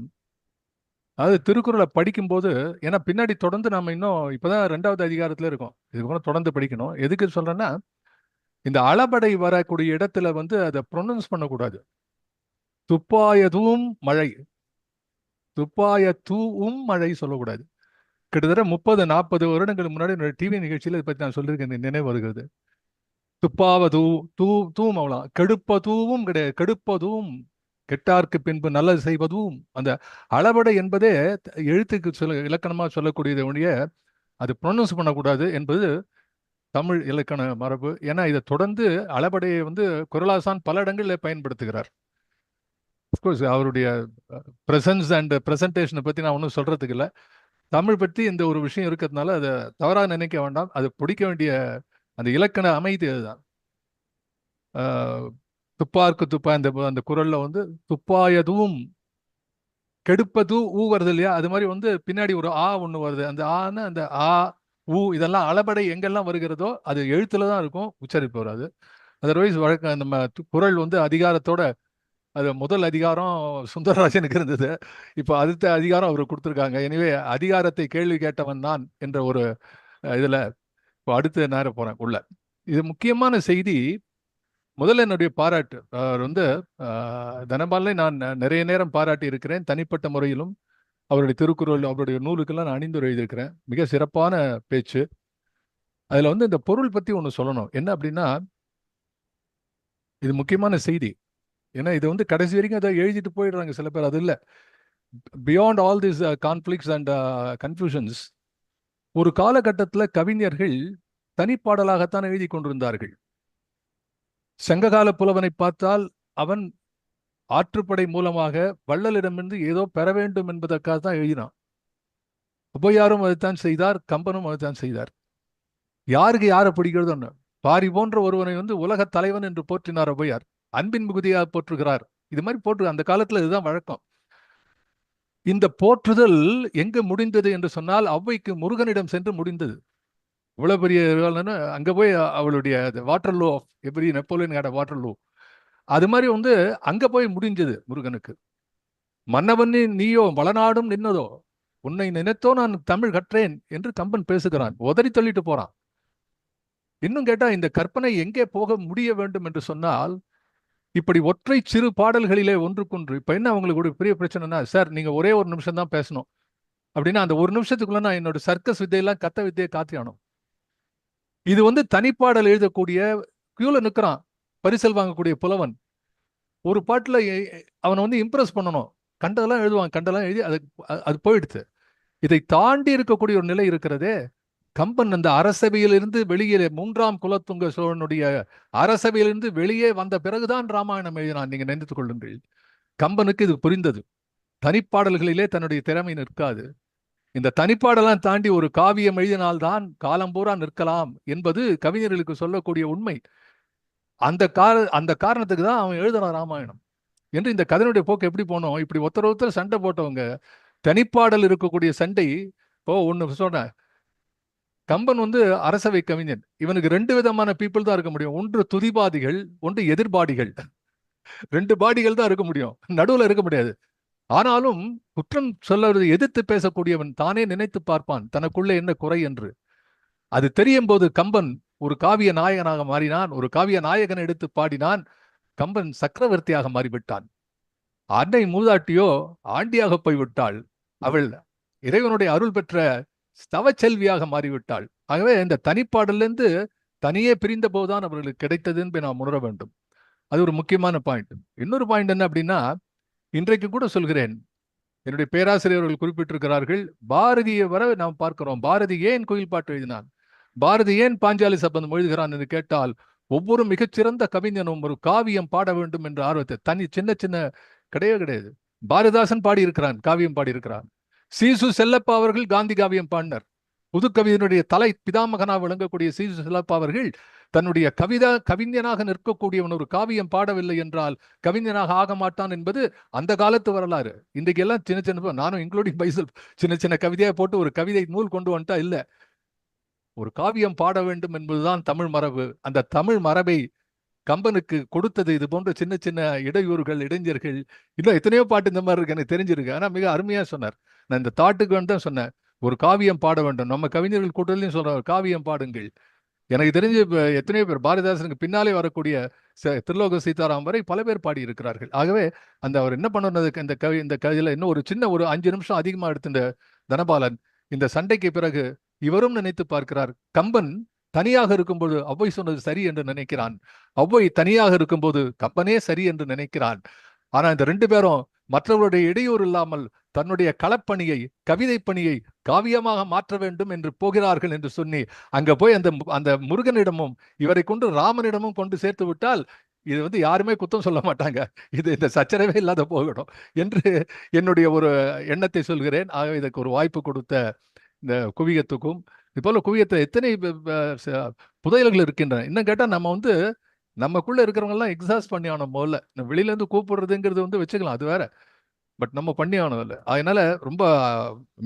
அதாவது திருக்குறளை படிக்கும்போது, ஏன்னா பின்னாடி தொடர்ந்து நம்ம இன்னும் இப்போதான் 2வது அதிகாரத்தில் இருக்கோம். இதுக்கப்புறம் தொடர்ந்து படிக்கணும். எதுக்கு சொல்றேன்னா, இந்த அளபடை வரக்கூடிய இடத்துல வந்து அதை ப்ரொனவுன்ஸ் பண்ணக்கூடாது. துப்பாயதும் மழை, துப்பாய தூவும் மழை சொல்லக்கூடாது. கிட்டத்தட்ட 30-40 வருடங்களுக்கு முன்னாடி என்னோட டிவி நிகழ்ச்சியில் இதை பற்றி நான் சொல்லியிருக்கேன், நினைவு வருகிறது. துப்பாவதூ தூவும் அவ்வளோ, கெடுப்பதூவும் கிடையாது, கெடுப்பதும் கெட்டார்க்கு பின்பு நல்லது செய்வதும். அந்த அளபடை என்பதே எழுத்துக்கு இலக்கணமாக சொல்லக்கூடியதை ஒழிய அது ப்ரொனவுன்ஸ் பண்ணக்கூடாது என்பது தமிழ் இலக்கண மரபு. ஏன்னா இதை தொடர்ந்து அளபடையை வந்து குறளாசான் பல இடங்களில் பயன்படுத்துகிறார். அஃப்கோர்ஸ் அவருடைய ப்ரெசன்ஸ் அண்ட் ப்ரெசன்டேஷனை பற்றி நான் ஒன்றும் சொல்கிறதுக்கு இல்லை. தமிழ் பற்றி இந்த ஒரு விஷயம் இருக்கிறதுனால அதை தவறாக நினைக்க வேண்டாம். அது பிடிக்க வேண்டிய அந்த இலக்கண அமைதி அதுதான். துப்பார்க்கு துப்பா அந்த குரல்ல வந்து துப்பாயதும் கெடுப்பது ஊ வருது இல்லையா, அது மாதிரி வந்து பின்னாடி ஒரு ஆ ஒன்று வருது. அந்த ஆன்னு அந்த ஆ ஊ இதெல்லாம் அளபடை எங்கெல்லாம் வருகிறதோ அது எழுத்துல தான் இருக்கும், உச்சரிப்பு வராது. அதர்வைஸ் நம்ம குரல் வந்து அதிகாரத்தோட, அது முதல் அதிகாரம் சுந்தரராஜனுக்கு இருந்தது, இப்போ அடுத்த அதிகாரம் அவர் கொடுத்துருக்காங்க. எனவே அதிகாரத்தை கேள்வி கேட்டவன் நான் என்ற ஒரு இதில் இப்போ அடுத்த நேரம் போகிறேன் உள்ள. இது முக்கியமான செய்தி. முதல்ல என்னுடைய பாராட்டு, அவர் வந்து தனபாலை நான் நிறைய நேரம் பாராட்டி இருக்கிறேன், தனிப்பட்ட முறையிலும். அவருடைய திருக்குறள், அவருடைய நூலுக்கெல்லாம் நான் அணிந்துரை எழுதியிருக்கிறேன். மிக சிறப்பான பேச்சு. அதில் வந்து இந்த பொருள் பற்றி ஒன்று சொல்லணும். என்ன அப்படின்னா, இது முக்கியமான செய்தி. ஏன்னா இது வந்து கடைசி வரைக்கும் அதை எழுதிட்டு போயிடுறாங்க சில பேர். அது இல்லை, beyond all this conflicts and confusions, ஒரு காலகட்டத்தில் கவிஞர்கள் தனிப்பாடலாகத்தான் எழுதி கொண்டிருந்தார்கள். சங்ககால புலவனை பார்த்தால் அவன் ஆற்றுப்படை மூலமாக வள்ளலிடமிருந்து ஏதோ பெற வேண்டும் என்பதற்காக தான் எழுதினான். ஔவையாரும் அதைத்தான் செய்தார், கம்பனும் அதைத்தான் செய்தார். யாருக்கு யாரை பிடிக்கிறது ஒன்று. பாரி போன்ற ஒருவனை வந்து உலக தலைவன் என்று போற்றினார் ஔவையார், அன்பின் மிகுதியாக போற்றுகிறார். இது மாதிரி போற்று, அந்த காலத்துல இதுதான் வழக்கம். இந்த போற்றுதல் எங்க முடிந்தது என்று சொன்னால், ஔவைக்கு முருகனிடம் சென்று முடிந்தது. இவ்வளவு பெரிய அங்க போய் அவளுடைய Waterloo of every Napoleon had a Waterloo, அது மாதிரி வந்து அங்க போய் முடிஞ்சது முருகனுக்கு. மன்னவனே நீயோ வளநாடும் நின்னதோ, உன்னை நினைத்தோ நான் தமிழ் கற்றேன் என்று கம்பன் பேசுகிறான். உதறி தள்ளிட்டு போறான். இன்னும் கேட்டா இந்த கற்பனை எங்கே போக முடிய வேண்டும் என்று சொன்னால், இப்படி ஒற்றை சிறு பாடல்களிலே ஒன்றுக்கொன்று. இப்ப என்ன அவங்களுக்கு ஒரு பெரிய பிரச்சனைனா, சார் நீங்க ஒரே ஒரு நிமிஷம் தான் பேசணும் அப்படின்னா, அந்த ஒரு நிமிஷத்துக்குள்ள நான் என்னோட சர்க்கஸ் வித்தையெல்லாம் கத்த வித்தையை காத்தியானும். இது வந்து தனிப்பாடல் எழுதக்கூடிய கியூல நிற்கிறான் பரிசல் வாங்கக்கூடிய புலவன். ஒரு பாட்டுல அவனை வந்து இம்ப்ரெஸ் பண்ணணும், கண்டதெல்லாம் எழுதுவான், கண்டெல்லாம் எழுதி அது போயிடுது. இதை தாண்டி இருக்கக்கூடிய ஒரு நிலை இருக்கிறதே. கம்பன் அந்த அரசவையிலிருந்து வெளியே, 3ஆம் குலத்துங்க சோழனுடைய அரசவையிலிருந்து வெளியே வந்த பிறகுதான் ராமாயணம் எழுதினான். நீங்க நினைத்துக் கொள்ளுங்கள். கம்பனுக்கு இது புரிந்தது. தனிப்பாடல்களிலே தன்னுடைய திறமை நிற்காது. இந்த தனிப்பாடலாம் தாண்டி ஒரு காவியம் எழுதினால்தான் காலம்பூரா நிற்கலாம் என்பது கவிஞர்களுக்கு சொல்லக்கூடிய உண்மை. அந்த காரணத்துக்கு தான் அவன் எழுதுறான் ராமாயணம் என்று. இந்த கதையினுடைய போக்கு எப்படி போனோம், இப்படி ஒருத்தர் சண்டை போட்டவங்க, தனிப்பாடல் இருக்கக்கூடிய சண்டை. இப்போ ஒன்று சொல்றேன், கம்பன் வந்து அரசவை கவிஞன். இவனுக்கு 2 விதமான பீப்புள் தான் இருக்க முடியும். ஒன்று துதிபாதிகள், ஒன்று எதிர்பாடிகள். 2 பாடிகள் தான் இருக்க முடியும், நடுவில் இருக்க முடியாது. ஆனாலும் குற்றம் சொல்ல எதிர்த்து பேசக்கூடியவன் தானே நினைத்து பார்ப்பான் தனக்குள்ளே என்ன குறை என்று. அது தெரியும் போது கம்பன் ஒரு காவிய நாயகனாக மாறினான். ஒரு காவிய நாயகனை எடுத்து பாடினான். கம்பன் சக்கரவர்த்தியாக மாறிவிட்டான். அன்னை மூதாட்டியோ ஆண்டியாக போய்விட்டாள். அவள் இறைவனுடைய அருள் பெற்ற ஸ்தவச்செல்வியாக மாறிவிட்டாள். ஆகவே இந்த தனிப்பாடலிருந்து தனியே பிரிந்த போதுதான் அவர்களுக்கு கிடைத்ததுன்னு நாம் உணர வேண்டும். அது ஒரு முக்கியமான பாயிண்ட். இன்னொரு பாயிண்ட் என்ன அப்படின்னா, இன்றைக்கு கூட சொல்கிறேன், என்னுடைய பேராசிரியர்கள் குறிப்பிட்டிருக்கிறார்கள். பாரதியை வர நாம் பார்க்கிறோம். பாரதி ஏன் குயில் பாட்டு எழுதினான், பாரதி ஏன் பாஞ்சாலி சபதம் எழுதுகிறான் என்று கேட்டால், ஒவ்வொரு மிகச்சிறந்த கவிஞனும் ஒரு காவியம் பாட வேண்டும் என்ற ஆர்வத்தை சின்ன சின்ன கிடையாது. பாரதிதாசன் பாடியிருக்கிறான், காவியம் பாடியிருக்கிறான். சீசு செல்லப்பா அவர்கள் காந்தி காவியம் பாடினர். புதுக்கவியினுடைய தலை பிதாமகனாக விளங்கக்கூடிய சீசு செல்லப்பா அவர்கள் தன்னுடைய கவிஞனாக நிற்கக்கூடியவன் ஒரு காவியம் பாடவில்லை என்றால் கவிஞனாக ஆக மாட்டான் என்பது அந்த காலத்து வரலாறு. இன்றைக்கு எல்லாம் சின்ன சின்ன, நானும் இன்க்ளூடிங் பைசல், சின்ன சின்ன கவிதையை போட்டு ஒரு கவிதை நூல் கொண்டு வந்துட்டா இல்ல. ஒரு காவியம் பாட வேண்டும் என்பதுதான் தமிழ் மரபு. அந்த தமிழ் மரபை கம்பனுக்கு கொடுத்தது இது போன்ற சின்ன சின்ன இடையூறுகள், இடைஞ்சர்கள். இன்னும் எத்தனையோ பாட்டு இந்த மாதிரி இருக்கு, எனக்கு தெரிஞ்சிருக்கு. ஆனா மிக அருமையா சொன்னார். நான் இந்த தாட்டுக்கு தான் சொன்னேன், ஒரு காவியம் பாட வேண்டும். நம்ம கவிஞர்கள் கூட்டத்திலையும் சொல்றாங்க, காவியம் பாடுங்கள். எனக்கு தெரிஞ்சு எத்தனையோ பேர் பாரதிதாசனுக்கு பின்னாலே வரக்கூடிய திருலோக சீதாராம் வரை பல பேர் பாடி இருக்கிறார்கள். ஆகவே அந்த அவர் என்ன பண்ணதுக்கு இந்த கவிதையில இன்னும் ஒரு சின்ன ஒரு 5 நிமிஷம் அதிகமா எடுத்த தனபாலன் இந்த சண்டைக்கு பிறகு இவரும் நினைத்து பார்க்கிறார். கம்பன் தனியாக இருக்கும்போது ஔவை சொன்னது சரி என்று நினைக்கிறான், ஔவை தனியாக இருக்கும்போது கம்பனே சரி என்று நினைக்கிறான். ஆனா இந்த 2 பேரும் மற்றவருடைய இடையூறு இல்லாமல் தன்னுடைய களப்பணியை, கவிதை பணியை காவியமாக மாற்ற வேண்டும் என்று போகிறார்கள் என்று சொல்லி அங்க போய் அந்த முருகனிடமும் இவரை கொண்டு ராமனிடமும் கொண்டு சேர்த்து விட்டால் இது யாருமே குத்தம் சொல்ல மாட்டாங்க, இந்த சச்சரவே இல்லாத போகணும் என்று என்னுடைய ஒரு எண்ணத்தை சொல்கிறேன். ஆகவே இதற்கு ஒரு வாய்ப்பு கொடுத்த இந்த குவியத்துக்கும், இது போல குவியத்தை எத்தனை புதையல்கள் இருக்கின்றன. இன்னும் கேட்டா நம்ம நமக்குள்ள இருக்கிறவங்க எல்லாம் எக்ஸாஸ்ட் பண்ணி ஆனோம். முதல்ல வெளியில இருந்து கூப்பிடுறதுங்கிறது வச்சுக்கலாம், அது வேற. பட் நம்ம பண்ணி ஆனோம் இல்லை. அதனால ரொம்ப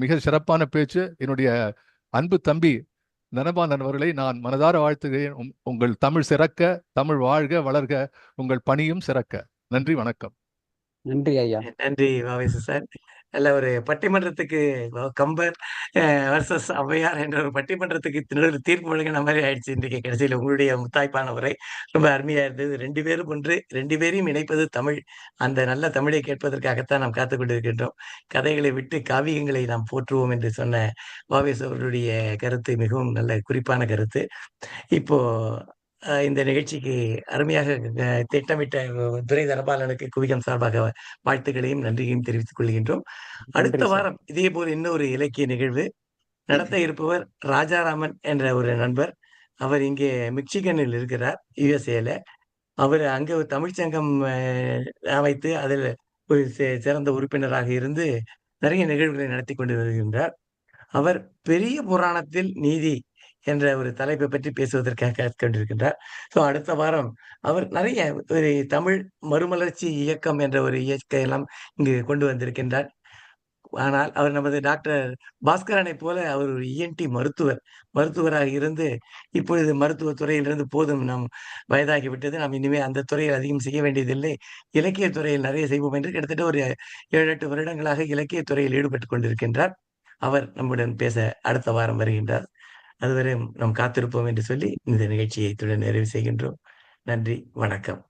மிக சிறப்பான பேச்சு. என்னுடைய அன்பு தம்பி தனபாலன் அவர்களை நான் மனதார வாழ்த்துகிறேன். உங்கள் தமிழ் சிறக்க, தமிழ் வாழ்க வளர்க, உங்கள் பணியும் சிறக்க. நன்றி, வணக்கம். நன்றி ஐயா. நன்றி வாவேசு சார். நல்ல ஒரு பட்டிமன்றத்துக்கு கம்பர் வர்சஸ் ஔவையார் என்ற ஒரு பட்டிமன்றத்துக்கு தீர்ப்பு வழங்கின மாதிரி ஆயிடுச்சு இன்றைக்கு. கடைசியில் உங்களுடைய முத்தாய்ப்பான உரை ரொம்ப அருமையா இருந்தது. 2 பேரும் ஒன்று, 2 பேரையும் இணைப்பது தமிழ். அந்த நல்ல தமிழை கேட்பதற்காகத்தான் நாம் காத்துக் கொண்டிருக்கின்றோம். கதைகளை விட்டு காவியங்களை நாம் போற்றுவோம் என்று சொன்ன வாவேசு அவர்களுடைய கருத்து மிகவும் நல்ல குறிப்பான கருத்து. இப்போ இந்த நிகழ்ச்சிக்கு அருமையாக திட்டமிட்ட துரை தனபாலனுக்கு குவியம் சார்பாக வாழ்த்துக்களையும் நன்றியையும் தெரிவித்துக் கொள்கின்றோம். அடுத்த வாரம் இதே போல் இன்னொரு இலக்கிய நிகழ்வு நடத்த இருப்பவர் ராஜாராமன் என்ற ஒரு நண்பர். அவர் இங்கே மிச்சிகனில் இருக்கிறார், USA. அவர் அங்கே ஒரு தமிழ்ச்சங்கம் அமைத்து அதில் ஒரு சிறந்த உறுப்பினராக இருந்து நிறைய நிகழ்வுகளை நடத்தி கொண்டு வருகின்றார். அவர் பெரிய புராணத்தில் நீதி என்ற ஒரு தலைப்பை பற்றி பேசுவதற்காக கொண்டிருக்கின்றார். ஸோ அடுத்த வாரம் அவர் நிறைய ஒரு தமிழ் மறுமலர்ச்சி இயக்கம் என்ற ஒரு இயக்கம் எல்லாம் இங்கு கொண்டு வந்திருக்கின்றார். ஆனால் அவர் நமது டாக்டர் பாஸ்கரனை போல அவர் ஒரு ENT மருத்துவராக இருந்து இப்பொழுது மருத்துவ துறையிலிருந்து போதும், நம் வயதாகிவிட்டது, நாம் இனிமேல் அந்த துறையில் அதிகம் செய்ய வேண்டியதில்லை, இலக்கிய துறையில் நிறைய செய்வோம் என்று கிட்டத்தட்ட ஒரு 7-8 வருடங்களாக இலக்கிய துறையில் ஈடுபட்டு கொண்டிருக்கின்றார். அவர் நம்முடன் பேச அடுத்த வாரம் வருகின்றார். அதுவரை நாம் காத்திருப்போம் என்று சொல்லி இந்த நிகழ்ச்சியை இத்துடன் நிறைவு செய்கின்றோம். நன்றி, வணக்கம்.